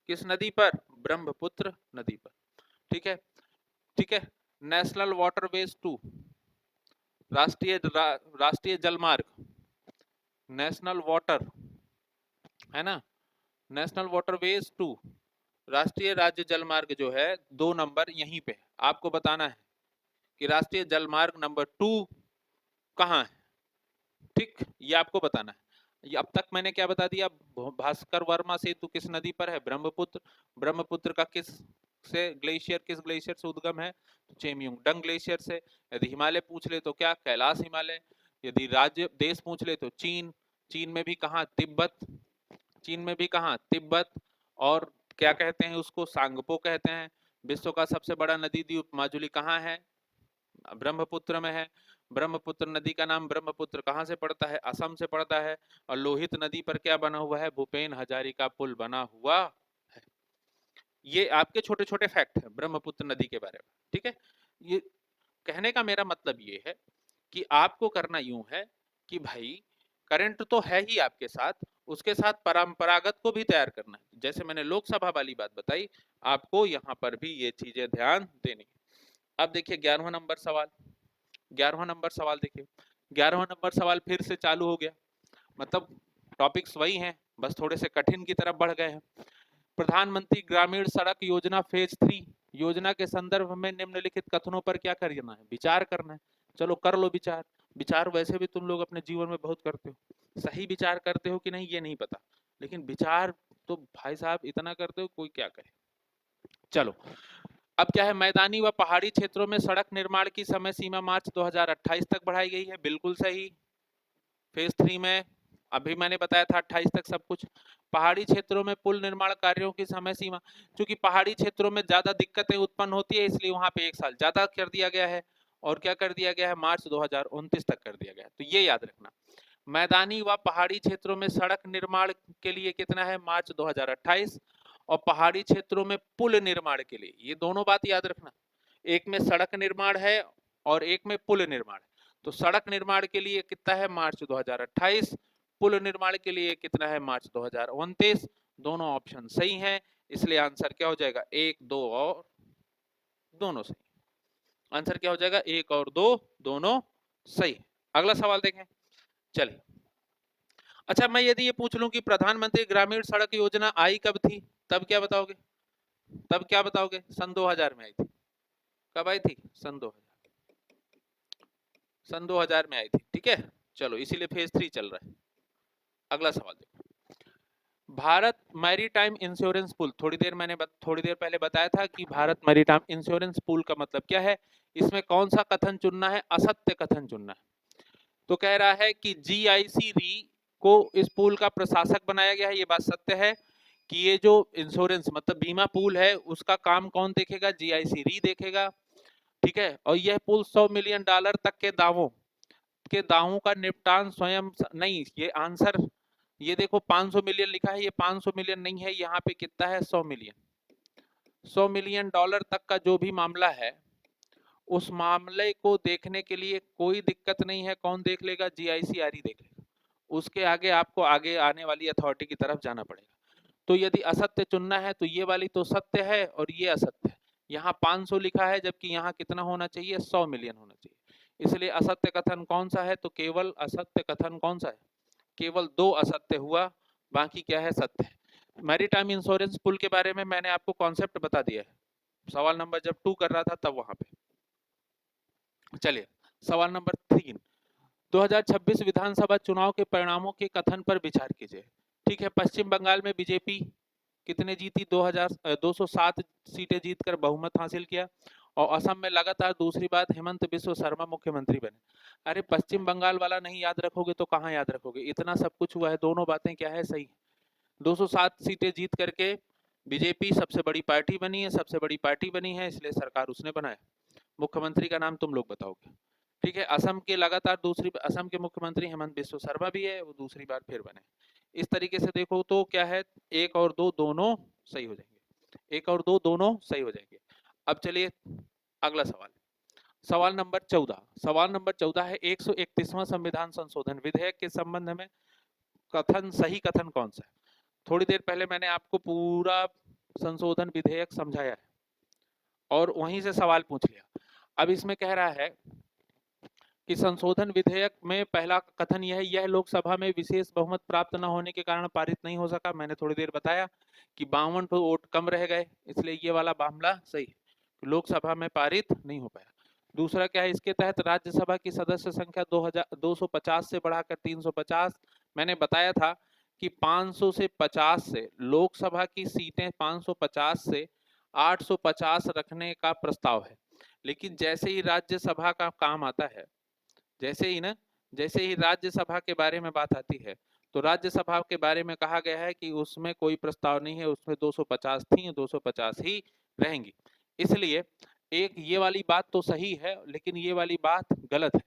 किस नदी पर? ब्रह्मपुत्र नदी पर। ठीक है। ठीक है। नेशनल वाटरवेज 2, राष्ट्रीय जलमार्ग, नेशनल वाटर, है ना, नेशनल वाटरवेज 2, राष्ट्रीय राज्य जलमार्ग जो है 2 नंबर यहीं पे आपको बताना है कि राष्ट्रीय जलमार्ग नंबर 2 कहाँ है। ठीक, ये आपको बताना है। ये अब तक मैंने क्या बता दिया? भास्कर वर्मा सेतु किस नदी पर है? ब्रह्मपुत्र। ब्रह्मपुत्र का किस ग्लेशियर से उद्गम है? तो चेमयुंगडंग ग्लेशियर से। यदि हिमालय पूछ ले तो क्या? कैलाश हिमालय। यदि राज्य देश पूछ ले तो चीन। चीन में भी कहाँ? तिब्बत। चीन में भी कहाँ? तिब्बत। और क्या कहते हैं उसको? सांगपो कहते हैं। विश्व का सबसे बड़ा नदी द्वीप माजुली कहाँ है? ब्रह्मपुत्र में है। ब्रह्मपुत्र नदी का नाम ब्रह्मपुत्र कहाँ से पड़ता है? असम से पड़ता है। और लोहित नदी पर क्या बना हुआ है? भूपेन हजारिका पुल बना हुआ है। ये आपके छोटे छोटे फैक्ट है ब्रह्मपुत्र नदी के बारे में। ठीक है। ये कहने का मेरा मतलब ये है कि आपको करना यूं है कि भाई करंट तो है ही आपके साथ, उसके साथ परंपरागत को भी तैयार करना है। जैसे मैंने लोकसभा वाली बात बताई, आपको यहाँ पर भी ये चीजें ध्यान देनी है। अब देखिए 11वां नंबर सवाल। 11वां नंबर सवाल देखिए। 11वां नंबर सवाल फिर से चालू हो गया, मतलब टॉपिक्स वही हैं, बस थोड़े से कठिन की तरफ बढ़ गए हैं। प्रधानमंत्री ग्रामीण सड़क योजना फेज 3 योजना के संदर्भ में निम्नलिखित कथनों पर क्या करना है? विचार करना है। चलो कर लो विचार। विचार वैसे भी तुम लोग अपने जीवन में बहुत करते हो। सही विचार करते हो कि नहीं ये नहीं पता, लेकिन विचार तो भाई साहब इतना करते हो कोई क्या कहे। चलो अब क्या है, मैदानी व पहाड़ी क्षेत्रों में सड़क निर्माण की समय सीमा मार्च 2028 तक बढ़ाई गई है। बिल्कुल सही। फेज 3 में अभी मैंने बताया था 28 तक सब कुछ। पहाड़ी क्षेत्रों में पुल निर्माण कार्यों की समय सीमा, क्योंकि पहाड़ी क्षेत्रों में ज्यादा दिक्कतें उत्पन्न होती है इसलिए वहां पे 1 साल ज्यादा कर दिया गया है। और क्या कर दिया गया है? मार्च 2029 तक कर दिया गया है। तो ये याद रखना। मैदानी व पहाड़ी क्षेत्रों में सड़क निर्माण के लिए कितना है, मार्च 2028। और पहाड़ी क्षेत्रों में पुल निर्माण के लिए, ये दोनों बात याद रखना, एक में सड़क निर्माण है और एक में पुल निर्माण है। तो सड़क निर्माण के लिए कितना है, मार्च 2028। पुल निर्माण के लिए कितना है, मार्च 2029। दोनों ऑप्शन सही हैं, इसलिए आंसर क्या हो जाएगा, 1, 2 और दोनों सही। आंसर क्या हो जाएगा, 1 और 2 दोनों सही। अगला सवाल देखें, चलिए। अच्छा, मैं यदि ये पूछ लूं कि प्रधानमंत्री ग्रामीण सड़क योजना आई कब थी, तब क्या बताओगे, तब क्या बताओगे, सन 2000 में आई थी। कब आई थी, सन 2000 में आई थी, ठीक है। चलो, इसीलिए फेज 3 चल रहा है। अगला सवाल देखो, भारत मैरीटाइम इंश्योरेंस पूल, थोड़ी देर पहले बताया था कि भारत मैरीटाइम इंश्योरेंस पूल का मतलब क्या है। इसमें कौन सा कथन चुनना है, असत्य कथन चुनना है। तो कह रहा है कि जीआईसी री को इस पूल का प्रशासक बनाया गया है, ये बात सत्य है कि ये जो इंश्योरेंस मतलब बीमा पूल है उसका काम कौन देखेगा, जीआईसी री देखेगा, ठीक है। और यह पूल $100 मिलियन तक के दावों का निपटान स्वयं नहीं, ये आंसर, ये देखो 500 मिलियन लिखा है, ये 500 मिलियन नहीं है, यहाँ पे कितना है, 100 मिलियन। $100 मिलियन तक का जो भी मामला है, उस मामले को देखने के लिए कोई दिक्कत नहीं है, कौन देख लेगा, जीआईसीआरई देख लेगा। उसके आगे आपको आगे आने वाली अथॉरिटी की तरफ जाना पड़ेगा। तो यदि असत्य चुनना है तो ये वाली तो सत्य है और ये असत्य है। यहाँ 500 लिखा है जबकि यहाँ कितना होना चाहिए, 100 मिलियन होना चाहिए। इसलिए असत्य कथन कौन सा है, तो केवल असत्य कथन कौन सा है, केवल 2 असत्य हुआ, बाकी क्या है, सत्य है। मैरीटाइम इंश्योरेंस पुल के बारे में मैंने आपको कॉन्सेप्ट बता दिया है, सवाल नंबर जब 2 कर रहा था तब वहां पे। चलिए, सवाल नंबर 3, 2026 विधानसभा चुनाव के परिणामों के कथन पर विचार कीजिए। ठीक है, पश्चिम बंगाल में बीजेपी कितने जीती, 207 सीटें जीतकर बहुमत हासिल किया। और असम में लगातार दूसरी बार हेमंत बिस्व शर्मा मुख्यमंत्री बने। अरे पश्चिम बंगाल वाला नहीं याद रखोगे तो कहाँ याद रखोगे, इतना सब कुछ हुआ है, दोनों बातें क्या है, सही। 207 सीटें जीत करके बीजेपी सबसे बड़ी पार्टी बनी है, सबसे बड़ी पार्टी बनी है, इसलिए सरकार उसने बनाया। मुख्यमंत्री का नाम तुम लोग बताओगे, ठीक है। असम के लगातार असम के मुख्यमंत्री हेमंत बिस्व शर्मा भी है, वो दूसरी बार फिर बने। इस तरीके से देखो तो क्या है, 1 और 2 दोनों सही हो जाएंगे, 1 और 2 दोनों सही हो जाएंगे। अब चलिए अगला सवाल, सवाल नंबर 14। सवाल नंबर 14 है, 131वां संविधान संशोधन विधेयक के संबंध में सही कथन कौन सा है। थोड़ी देर पहले मैंने आपको पूरा संशोधन विधेयक समझाया है और वहीं से सवाल पूछ लिया। अब इसमें कह रहा है कि संशोधन विधेयक में पहला कथन यह लोकसभा में विशेष बहुमत प्राप्त न होने के कारण पारित नहीं हो सका। मैंने थोड़ी देर बताया कि 52 वोट कम रह गए, इसलिए ये वाला मामला सही, लोकसभा में पारित नहीं हो पाया। दूसरा क्या है, इसके तहत राज्यसभा की सदस्य संख्या 250 से बढ़ाकर 350। मैंने बताया था कि 500 से 50 से लोकसभा की सीटें 550 से 850 रखने का प्रस्ताव है, लेकिन जैसे ही राज्यसभा का काम आता है, जैसे ही राज्यसभा के बारे में बात आती है, तो राज्यसभा के बारे में कहा गया है कि उसमें कोई प्रस्ताव नहीं है, उसमें 250 थी, 250 ही रहेंगी। इसलिए एक ये वाली बात तो सही है, लेकिन ये वाली बात गलत है।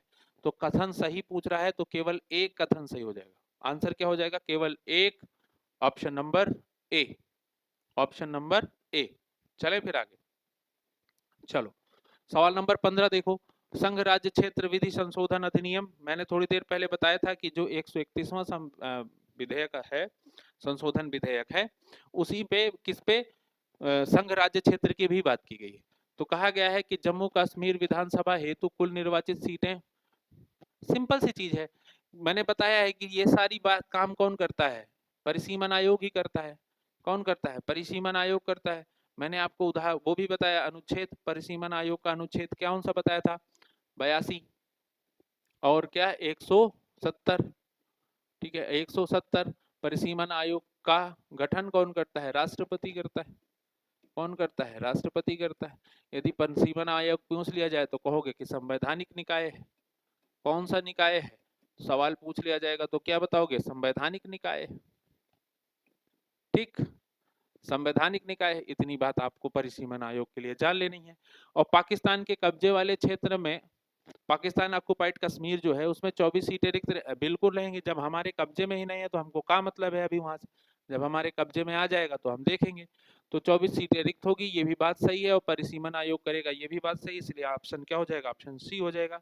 तो कथन सही पूछ रहा है तो केवल एक कथन सही हो जाएगा। आंसर क्या हो जाएगा, केवल एक, option number A, option number A. चले फिर आगे, चलो सवाल नंबर 15 देखो, संघ राज्य क्षेत्र विधि संशोधन अधिनियम, मैंने थोड़ी देर पहले बताया था कि जो 131वां विधेयक है, संशोधन विधेयक है, उसी पे किस पे, संघ राज्य क्षेत्र की भी बात की गई है। तो कहा गया है कि जम्मू कश्मीर विधानसभा हेतु कुल निर्वाचित सीटें, सिंपल सी चीज है, मैंने बताया है कि ये सारी बात काम कौन करता है, परिसीमन आयोग ही करता है। कौन करता है, परिसीमन आयोग करता है। मैंने आपको उदाहरण वो भी बताया, अनुच्छेद, परिसीमन आयोग का अनुच्छेद कौन सा बताया था, 82 और क्या 170, ठीक है 170। परिसीमन आयोग का गठन कौन करता है, राष्ट्रपति करता है। कौन करता है, राष्ट्रपति करता है। यदि परिसीमन आयोग पूछ लिया जाए तो कहोगे कि संवैधानिक निकाय है। कौन सा निकाय है, सवाल पूछ लिया जाएगा तो क्या बताओगे, संवैधानिक निकाय। ठीक, संवैधानिक निकाय है। इतनी बात आपको परिसीमन आयोग के लिए जान लेनी है। और पाकिस्तान के कब्जे वाले क्षेत्र में पाकिस्तान ऑक्युपाइड कश्मीर जो है उसमें 24 सीटें रिक्त बिल्कुल रहेंगी। जब हमारे कब्जे में ही नहीं है तो हमको क्या मतलब है अभी वहां से, जब हमारे कब्जे में आ जाएगा तो हम देखेंगे। तो 24 सीटें रिक्त होगी, ये भी बात सही है, और परिसीमन आयोग करेगा, ये भी बात सही है, इसलिए ऑप्शन क्या हो जाएगा, ऑप्शन सी हो जाएगा।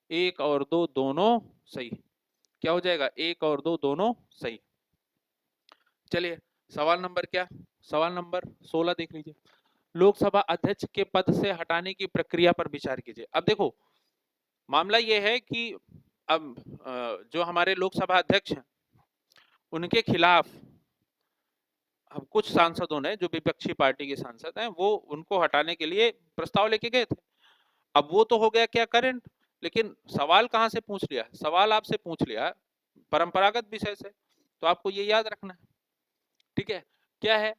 एक और दो दोनों सही। क्या हो जाएगा, एक और दो दोनों सही। चलिए सवाल नंबर क्या, सवाल नंबर 16 देख लीजिए। लोकसभा अध्यक्ष के पद से हटाने की प्रक्रिया पर विचार कीजिए। अब देखो मामला ये है कि अब जो हमारे लोकसभा अध्यक्ष हैं उनके खिलाफ हम कुछ सांसदों ने, जो विपक्षी पार्टी के सांसद हैं, वो उनको हटाने के लिए प्रस्ताव लेके गए थे। अब वो तो हो गया क्या करंट, लेकिन सवाल कहाँ से पूछ लिया, सवाल आपसे पूछ लिया परंपरागत विषय से, तो आपको ये याद रखना है। ठीक है, क्या है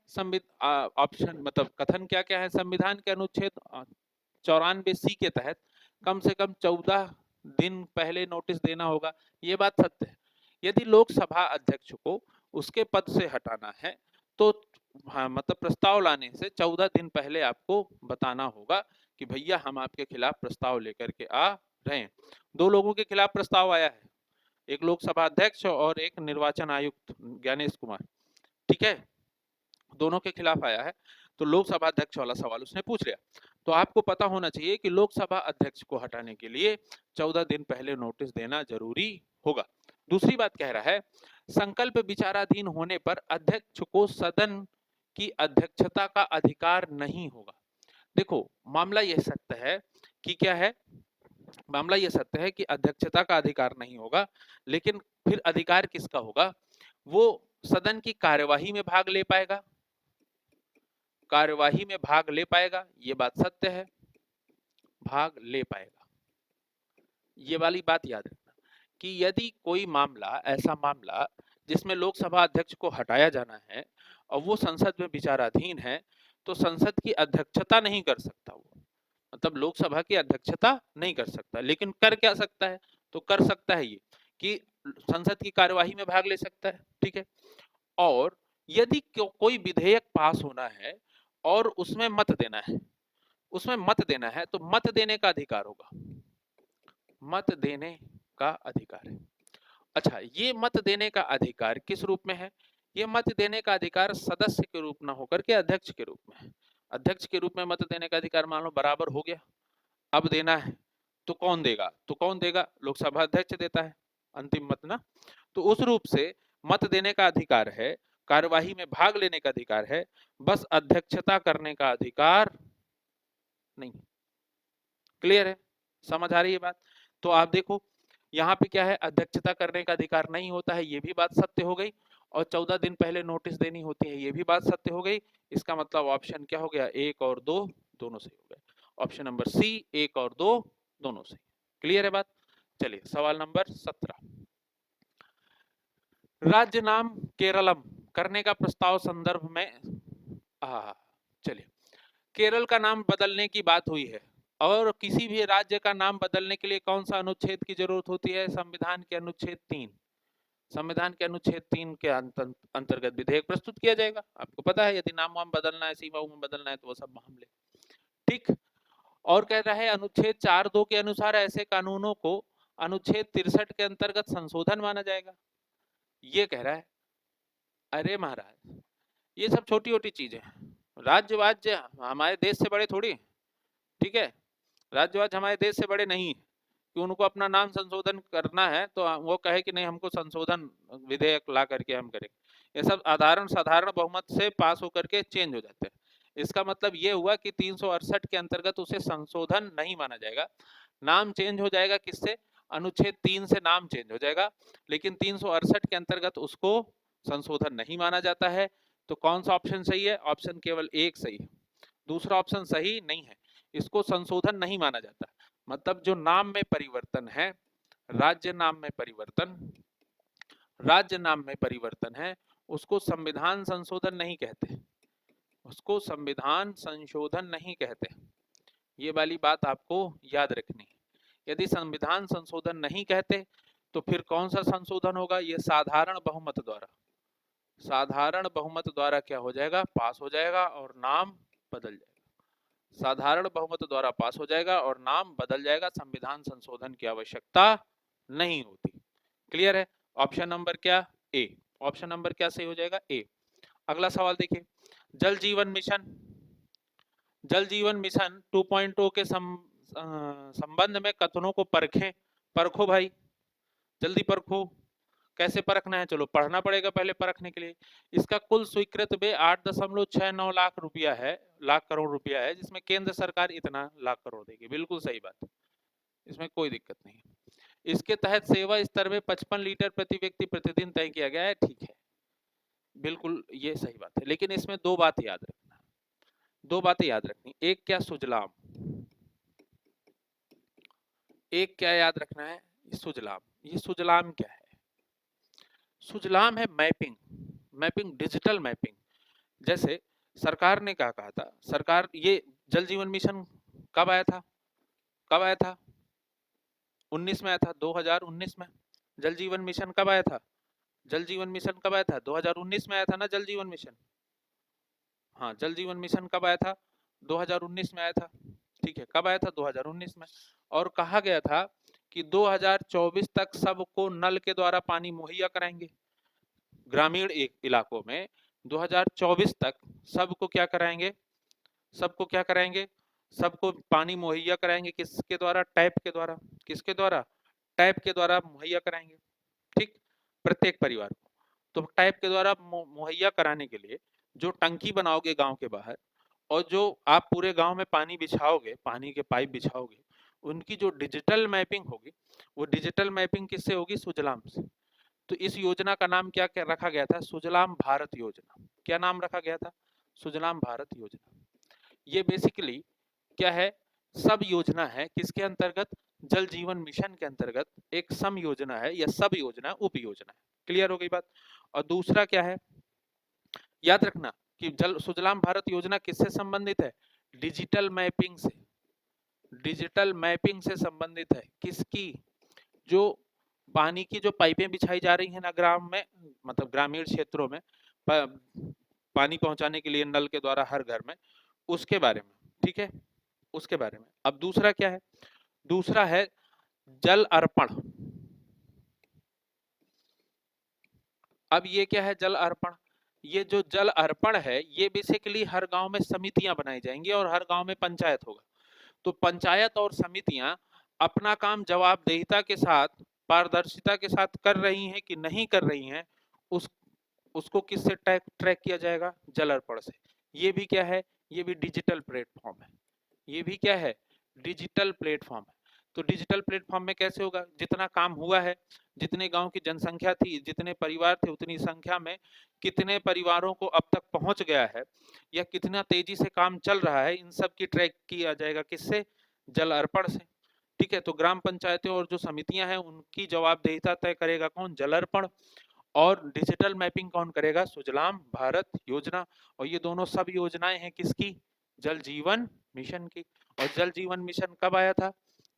ऑप्शन, मतलब कथन क्या क्या है, संविधान के अनुच्छेद 94 सी के तहत कम से कम 14 दिन पहले नोटिस देना होगा, ये बात सत्य है। यदि लोकसभा अध्यक्ष को उसके पद से हटाना है तो हाँ, मतलब प्रस्ताव लाने से 14 दिन पहले आपको बताना होगा कि भैया हम आपके खिलाफ प्रस्ताव लेकर के आ रहे हैं। दो लोगों के खिलाफ प्रस्ताव आया है, एक लोकसभा अध्यक्ष और एक निर्वाचन आयुक्त ज्ञानेश कुमार। ठीक है, दोनों के खिलाफ आया है, तो लोकसभा अध्यक्ष वाला सवाल उसने पूछ लिया। तो आपको पता होना चाहिए कि लोकसभा अध्यक्ष को हटाने के लिए 14 दिन पहले नोटिस देना जरूरी होगा। दूसरी बात कह रहा है, संकल्प विचाराधीन होने पर अध्यक्ष को सदन की अध्यक्षता का अधिकार नहीं होगा। देखो मामला यह सत्य है कि क्या है, मामला यह सत्य है कि अध्यक्षता का अधिकार नहीं होगा, लेकिन फिर अधिकार किसका होगा, वो सदन की कार्यवाही में भाग ले पाएगा, कार्यवाही में भाग ले पाएगा, ये बात सत्य है, भाग ले पाएगा। ये वाली बात याद रखना कि यदि कोई मामला, ऐसा मामला जिसमें लोकसभा अध्यक्ष को हटाया जाना है और वो संसद में विचाराधीन है, तो संसद की अध्यक्षता नहीं कर सकता वो, मतलब लोकसभा की अध्यक्षता नहीं कर सकता, लेकिन कर क्या सकता है, तो कर सकता है ये कि संसद की कार्यवाही में भाग ले सकता है। ठीक है, और यदि कोई विधेयक पास होना है और उसमें मत देना है, उसमें मत देना है, तो मत देने का अधिकार होगा, मत देने का अधिकार है। अच्छा, ये मत देने का अधिकार किस रूप में है, ये मत देने का अधिकार सदस्य के रूप में होकर के अध्यक्ष के रूप में है। अध्यक्ष के रूप में मत देने का अधिकार मान लो बराबर हो गया, अब देना है तो कौन देगा, तो कौन देगा, लोकसभा अध्यक्ष देता है अंतिम मत ना। तो उस रूप से मत देने का अधिकार है, कार्यवाही में भाग लेने का अधिकार है, बस अध्यक्षता करने का अधिकार नहीं। क्लियर है, समझ आ रही है बात। तो आप देखो यहाँ पे क्या है, अध्यक्षता करने का अधिकार नहीं होता है, ये भी बात सत्य हो गई, और 14 दिन पहले नोटिस देनी होती है, ये भी बात सत्य हो गई। इसका मतलब ऑप्शन क्या हो गया, एक और दो दोनों सही हो गए, ऑप्शन नंबर सी एक और दो दोनों सही। क्लियर है बात। चलिए सवाल नंबर 17, राज्य नाम केरलम करने का प्रस्ताव संदर्भ में, चलिए केरल का नाम बदलने की बात हुई है, और किसी भी राज्य का नाम बदलने के लिए कौन सा अनुच्छेद की जरूरत होती है, संविधान के अनुच्छेद 3, संविधान के अनुच्छेद 3 के अंतर्गत विधेयक प्रस्तुत किया जाएगा। आपको पता है यदि नाम वाम बदलना है, सीमा में बदलना है, तो वो सब मामले। ठीक, और कह रहा है अनुच्छेद 4(2) के अनुसार ऐसे कानूनों को अनुच्छेद 63 के अंतर्गत संशोधन माना जाएगा, ये कह रहा है। अरे महाराज ये सब छोटी छोटी चीजें हैं, राज्य वाज्य हमारे देश से बड़े थोड़ी। ठीक है, राज्यवाद हमारे देश से बड़े नहीं कि उनको अपना नाम संशोधन करना है तो वो कहे कि नहीं हमको संशोधन विधेयक ला करके हम करेंगे। ये सब साधारण बहुमत से पास होकर के चेंज हो जाते हैं। इसका मतलब ये हुआ कि 368 के अंतर्गत उसे संशोधन नहीं माना जाएगा, नाम चेंज हो जाएगा किससे, अनुच्छेद 3 से नाम चेंज हो जाएगा, लेकिन 368 के अंतर्गत उसको संशोधन नहीं माना जाता है। तो कौन सा ऑप्शन सही है, ऑप्शन केवल एक सही है, दूसरा ऑप्शन सही नहीं है। इसको संशोधन नहीं माना जाता, मतलब जो नाम में परिवर्तन है, राज्य नाम में परिवर्तन, राज्य नाम में परिवर्तन है, उसको संविधान संशोधन नहीं कहते, उसको संविधान संशोधन नहीं कहते। ये वाली बात आपको याद रखनी है। यदि संविधान संशोधन नहीं कहते तो फिर कौन सा संशोधन होगा, ये साधारण बहुमत द्वारा, साधारण बहुमत द्वारा क्या हो जाएगा, पास हो जाएगा और नाम बदल जाएगा। साधारण बहुमत द्वारा पास हो जाएगा और नाम बदल जाएगा, संविधान संशोधन की आवश्यकता नहीं होती। क्लियर है? ऑप्शन नंबर क्या? ए। ऑप्शन नंबर क्या सही हो जाएगा? ए। अगला सवाल देखिए, जल जीवन मिशन, जल जीवन मिशन 2.0 के संबंध में कथनों को परखें। परखो भाई, जल्दी परखो। कैसे परखना है? चलो पढ़ना पड़ेगा पहले परखने के लिए। इसका कुल स्वीकृत व्यय 8.69 लाख रुपया है, लाख करोड़ रुपया है, जिसमें केंद्र सरकार इतना लाख करोड़ देगी। बिल्कुल सही बात, इसमें कोई दिक्कत नहीं। इसके तहत सेवा स्तर में 55 लीटर प्रति व्यक्ति प्रतिदिन तय किया गया है। ठीक है, बिल्कुल ये सही बात है, लेकिन इसमें दो बात याद रखना, दो बातें याद रखनी। एक क्या? सुजलाम। एक क्या याद रखना है? सुजलाम। ये सुजलाम क्या है? सुजलाम है मैपिंग, मैपिंग, डिजिटल मैपिंग। जैसे सरकार ने क्या कहा था, सरकार ये जल जीवन मिशन कब आया था? कब आया था? 19 में आया था, 2019 में। जल जीवन मिशन कब आया था? जल जीवन मिशन कब आया था? 2019 में आया था ना जल जीवन मिशन। हाँ, जल जीवन मिशन कब आया था? 2019 में आया था। ठीक है, कब आया था? 2019 में। और कहा गया था कि 2024 तक सबको नल के द्वारा पानी मुहैया कराएंगे। ग्रामीण इलाकों में 2024 तक सबको क्या कराएंगे? सबको क्या कराएंगे? सबको पानी मुहैया कराएंगे। किसके द्वारा? टैप के द्वारा। किसके द्वारा? टैप के द्वारा मुहैया कराएंगे। ठीक, प्रत्येक परिवार को। तो टैप के द्वारा मुहैया कराने के लिए जो टंकी बनाओगे गांव के बाहर, और जो आप पूरे गांव में पानी बिछाओगे, पानी के पाइप बिछाओगे, उनकी जो डिजिटल मैपिंग होगी, वो डिजिटल मैपिंग किससे होगी? सुजलाम से। तो इस योजना का नाम क्या रखा गया था? सुजलाम भारत योजना। क्या नाम रखा गया था? सुजलाम भारत योजना। ये बेसिकली क्या है? सब योजना है। किसके अंतर्गत? जल जीवन मिशन के अंतर्गत एक सम योजना है, या सब योजना, उप योजना है। क्लियर हो गई बात? और दूसरा क्या है, याद रखना कि जल सुजलाम भारत योजना किससे संबंधित है? डिजिटल मैपिंग से। डिजिटल मैपिंग से संबंधित है। किसकी? जो पानी की जो पाइपें बिछाई जा रही है ना ग्राम में, मतलब ग्रामीण क्षेत्रों में पानी पहुंचाने के लिए नल के द्वारा हर घर में, उसके बारे में। ठीक है, उसके बारे में। अब दूसरा क्या है? दूसरा है जल अर्पण। अब ये क्या है? जल अर्पण। ये जो जल अर्पण है, ये बेसिकली हर गांव में समितियां बनाई जाएंगी और हर गांव में पंचायत होगा। तो पंचायत और समितियां अपना काम जवाबदेहिता के साथ, पारदर्शिता के साथ कर रही हैं कि नहीं कर रही हैं, उस उसको किससे ट्रैक किया जाएगा? जल अर्पण से। ये भी क्या है? ये भी डिजिटल प्लेटफॉर्म है। ये भी क्या है? डिजिटल प्लेटफॉर्म है। तो डिजिटल प्लेटफॉर्म में कैसे होगा? जितना काम हुआ है, जितने गांव की जनसंख्या थी, जितने परिवार थे, उतनी संख्या में कितने परिवारों को अब तक पहुंच गया है, या कितना तेजी से काम चल रहा है, इन सब की ट्रैक किया जाएगा। किससे? जल अर्पण से। ठीक है, तो ग्राम पंचायतें और जो समितियां हैं, उनकी जवाबदेहिता तय करेगा कौन? जल अर्पण। और डिजिटल मैपिंग कौन करेगा? सुजलाम भारत योजना। और ये दोनों सब योजनाएं हैं किसकी? जल जीवन मिशन की। और जल जीवन मिशन कब आया था?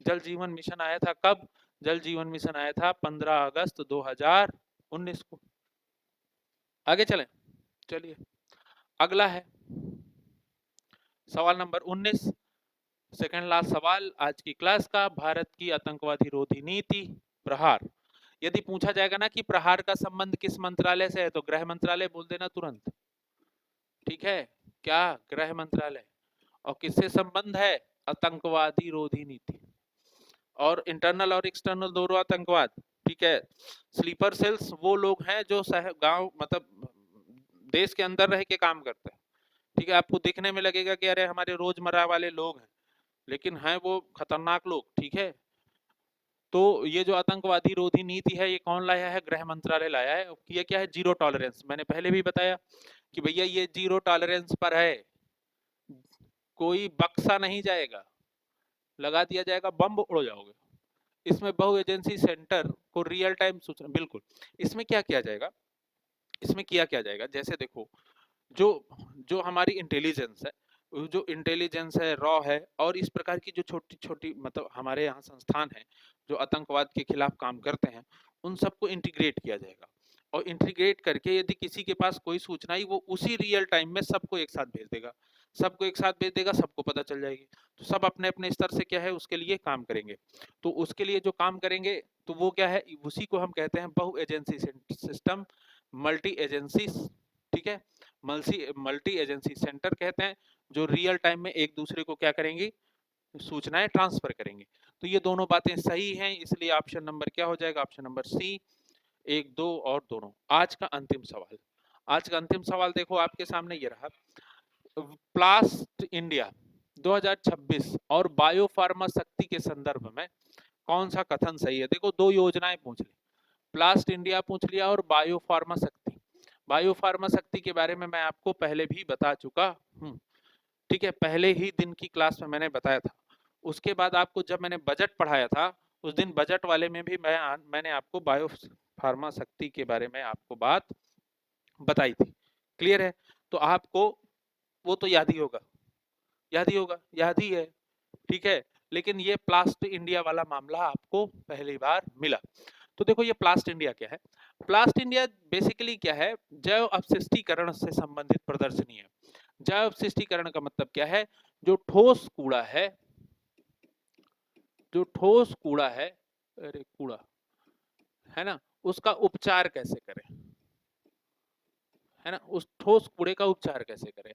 जल जीवन मिशन आया था कब? जल जीवन मिशन आया था 15 अगस्त 2019 को। आगे चलें, चलिए अगला है सवाल नंबर 19, सेकंड लास्ट सवाल आज की क्लास का। भारत की आतंकवादी रोधी नीति प्रहार। यदि पूछा जाएगा ना कि प्रहार का संबंध किस मंत्रालय से है, तो गृह मंत्रालय बोल देना तुरंत। ठीक है, क्या? गृह मंत्रालय। और किससे संबंध है? आतंकवादी रोधी नीति। और इंटरनल और एक्सटर्नल दोनों आतंकवाद। ठीक है, स्लीपर सेल्स वो लोग हैं जो गांव, मतलब देश के अंदर रह के काम करते हैं। ठीक है, आपको देखने में लगेगा कि अरे हमारे रोजमर्रा वाले लोग हैं, लेकिन हैं वो खतरनाक लोग। ठीक है, तो ये जो आतंकवादी रोधी नीति है, ये कौन लाया है? गृह मंत्रालय लाया है। ये क्या है? Zero tolerance. मैंने पहले भी बताया कि भैया ये जीरो टॉलरेंस पर है, कोई बक्सा नहीं जाएगा, लगा दिया जाएगा बम, उड़ जाओगे। इसमें बहु एजेंसी सेंटर को रियल टाइम सूचना। बिल्कुल, इसमें क्या किया जाएगा? इसमें क्या जाएगा? जैसे देखो, जो जो हमारी इंटेलिजेंस है, जो इंटेलिजेंस है, रॉ है, और इस प्रकार की जो छोटी छोटी, मतलब हमारे यहाँ संस्थान है जो आतंकवाद के खिलाफ काम करते हैं, उन सबको इंटीग्रेट किया जाएगा। और इंटीग्रेट करके यदि किसी के पास कोई सूचना आई, वो उसी रियल टाइम में सबको एक साथ भेज देगा। सबको एक साथ भेज देगा, सबको पता चल जाएगी। तो सब अपने अपने स्तर से क्या है उसके लिए काम करेंगे। तो उसके लिए जो काम करेंगे तो वो क्या है, उसी को हम कहते हैं बहु एजेंसी सिस्टम, मल्टी एजेंसी, ठीक है, मल्टी एजेंसी सेंटर कहते हैं, जो रियल टाइम में एक दूसरे को क्या करेंगी, सूचनाएं ट्रांसफर करेंगे। तो ये दोनों बातें सही हैं, इसलिए ऑप्शन नंबर क्या हो जाएगा, ऑप्शन नंबर सी, 1, 2 और दोनों। आज का अंतिम सवाल, आज का अंतिम सवाल देखो आपके सामने ये रहा, प्लास्ट इंडिया 2026 और बायोफार्मा शक्ति के संदर्भ में कौन सा कथन सही है। देखो दो योजनाएं पूछ ली, प्लास्ट इंडिया पूछ लिया और बायोफार्मा शक्ति। बायोफार्मा शक्ति के बारे में मैं आपको पहले भी बता चुका हूँ, ठीक है, पहले ही दिन की क्लास में मैंने बताया था। उसके बाद आपको जब मैंने बजट पढ़ाया था उस दिन बजट वाले में भी मैंने आपको बायो फार्मा शक्ति के बारे में आपको बात बताई थी। क्लियर है, तो आपको वो तो याद ही होगा, याद ही होगा, याद ही है, ठीक है। लेकिन ये प्लास्ट इंडिया वाला मामला आपको पहली बार मिला। तो देखो ये प्लास्ट इंडिया क्या है, प्लास्ट इंडिया बेसिकली क्या है, जैव अपशिष्टीकरण से संबंधित प्रदर्शनी है। जैव अपशिष्टीकरण का मतलब क्या है, जो ठोस कूड़ा है, जो ठोस कूड़ा है, अरे कूड़ा है ना, उसका उपचार कैसे करें, है ना, उस ठोस कूड़े का उपचार कैसे करें।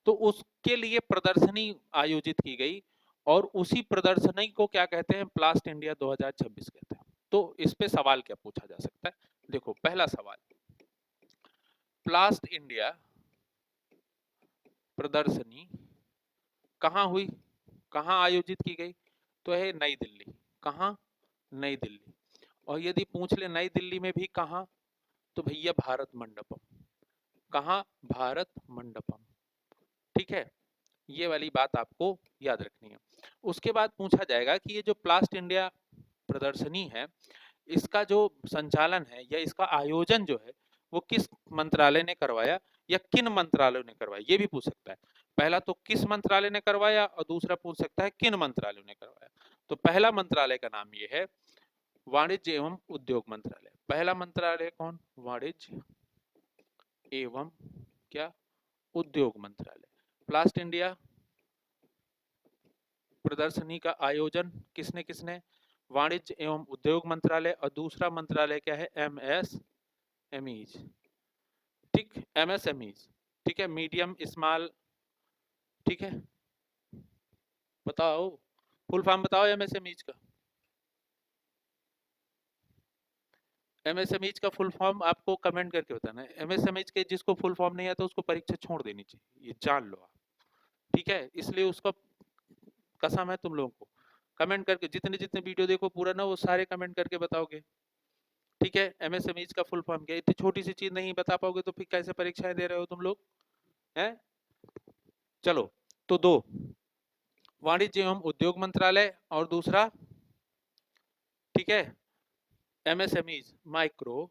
तो उसके लिए प्रदर्शनी आयोजित की गई और उसी प्रदर्शनी को क्या कहते हैं, प्लास्ट इंडिया 2026 कहते हैं। तो इस पे सवाल क्या पूछा जा सकता है, देखो पहला सवाल, प्लास्ट इंडिया प्रदर्शनी कहाँ हुई, कहाँ आयोजित की गई, तो है नई दिल्ली। कहाँ, नई दिल्ली। और यदि पूछ ले नई दिल्ली में भी कहाँ, तो भैया भारत मंडपम। कहाँ, भारत मंडपम, ठीक है, ये वाली बात आपको याद रखनी है। उसके बाद पूछा जाएगा कि ये जो प्लास्ट इंडिया प्रदर्शनी है, इसका जो संचालन है या इसका आयोजन जो है वो किस मंत्रालय ने करवाया या किन मंत्रालयों ने करवाया, ये भी पूछ सकता है। पहला तो किस मंत्रालय ने करवाया और दूसरा पूछ सकता है किन मंत्रालयों ने करवाया। तो पहला मंत्रालय का नाम ये है वाणिज्य एवं उद्योग मंत्रालय। पहला मंत्रालय कौन, वाणिज्य एवं क्या, उद्योग मंत्रालय। प्लास्ट इंडिया प्रदर्शनी का आयोजन किसने किसने, वाणिज्य एवं उद्योग मंत्रालय, और दूसरा मंत्रालय क्या है, एमएसएमईज, ठीक, एमएसएमईज, ठीक है, मीडियम स्मॉल, ठीक है, बताओ फुल फॉर्म बताओ एमएसएमईज का। एमएसएमईज का फुल फॉर्म आपको कमेंट करके बताना है। एमएसएमईज के जिसको फुल फॉर्म नहीं आता उसको परीक्षा छोड़ देनी चाहिए, ये जान लो आप, ठीक है, इसलिए उसका कसम है तुम लोगों को। कमेंट करके जितने जितने वीडियो देखो पूरा ना, वो सारे कमेंट करके बताओगे, ठीक है। एमएसएमईज का फुल फॉर्म क्या है, इतनी छोटी सी चीज नहीं बता पाओगे तो फिर कैसे परीक्षाएं दे रहे हो तुम लोग, हैं। चलो, तो दो, वाणिज्य एवं उद्योग मंत्रालय और दूसरा, ठीक है, MSMEs, micro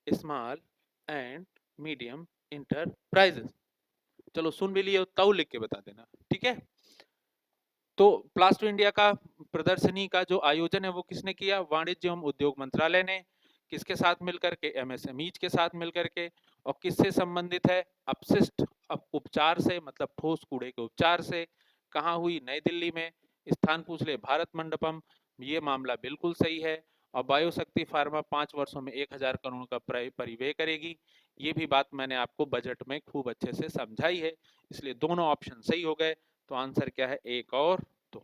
small and medium enterprises. चलो सुन भी लिए ताऊ लिख के बता देना, ठीक है। तो प्लास्ट इंडिया का प्रदर्शनी का जो आयोजन है वो किसने किया, वाणिज्य एवं उद्योग मंत्रालय ने। किसके साथ मिलकर के, एमएसएमईज के साथ मिलकर के। और किससे संबंधित है, अपशिष्ट उपचार से, मतलब ठोस कूड़े के उपचार से। कहाँ हुई, नई दिल्ली में। स्थान पूछ ले, भारत मंडपम, ये मामला बिल्कुल सही है। और बायोशक्ति फार्मा 5 वर्षों में 1000 करोड़ का परिव्यय करेगी, ये भी बात मैंने आपको बजट में खूब अच्छे से समझाई है, इसलिए दोनों ऑप्शन सही हो गए। तो आंसर क्या है, 1 और 2।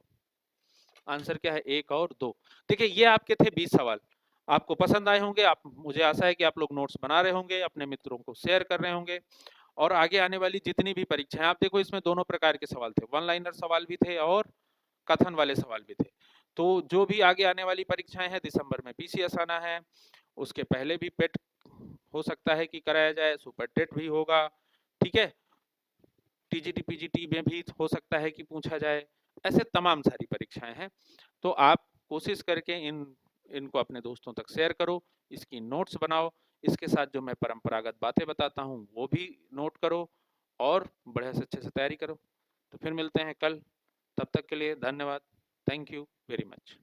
आंसर क्या है, 1 और 2। देखिए ये आपके थे 20 सवाल, आपको पसंद आए होंगे। आप, मुझे आशा है कि आप लोग नोट्स बना रहे होंगे, अपने मित्रों को शेयर कर रहे होंगे। और आगे आने वाली जितनी भी परीक्षाएं, आप देखो इसमें दोनों प्रकार के सवाल थे, वन लाइनर सवाल भी थे और कथन वाले सवाल भी थे। तो जो भी आगे आने वाली परीक्षाएं हैं, दिसंबर में पीसीएस आना है, उसके पहले भी पेट हो सकता है कि कराया जाए, सुपर टेट भी होगा, ठीक है, टीजीटी पीजीटी में भी हो सकता है कि पूछा जाए, ऐसे तमाम सारी परीक्षाएं हैं। तो आप कोशिश करके इनको अपने दोस्तों तक शेयर करो, इसकी नोट्स बनाओ, इसके साथ जो मैं परंपरागत बातें बताता हूँ वो भी नोट करो और बढ़िया से अच्छे से तैयारी करो। तो फिर मिलते हैं कल, तब तक के लिए धन्यवाद, थैंक यू वेरी मच।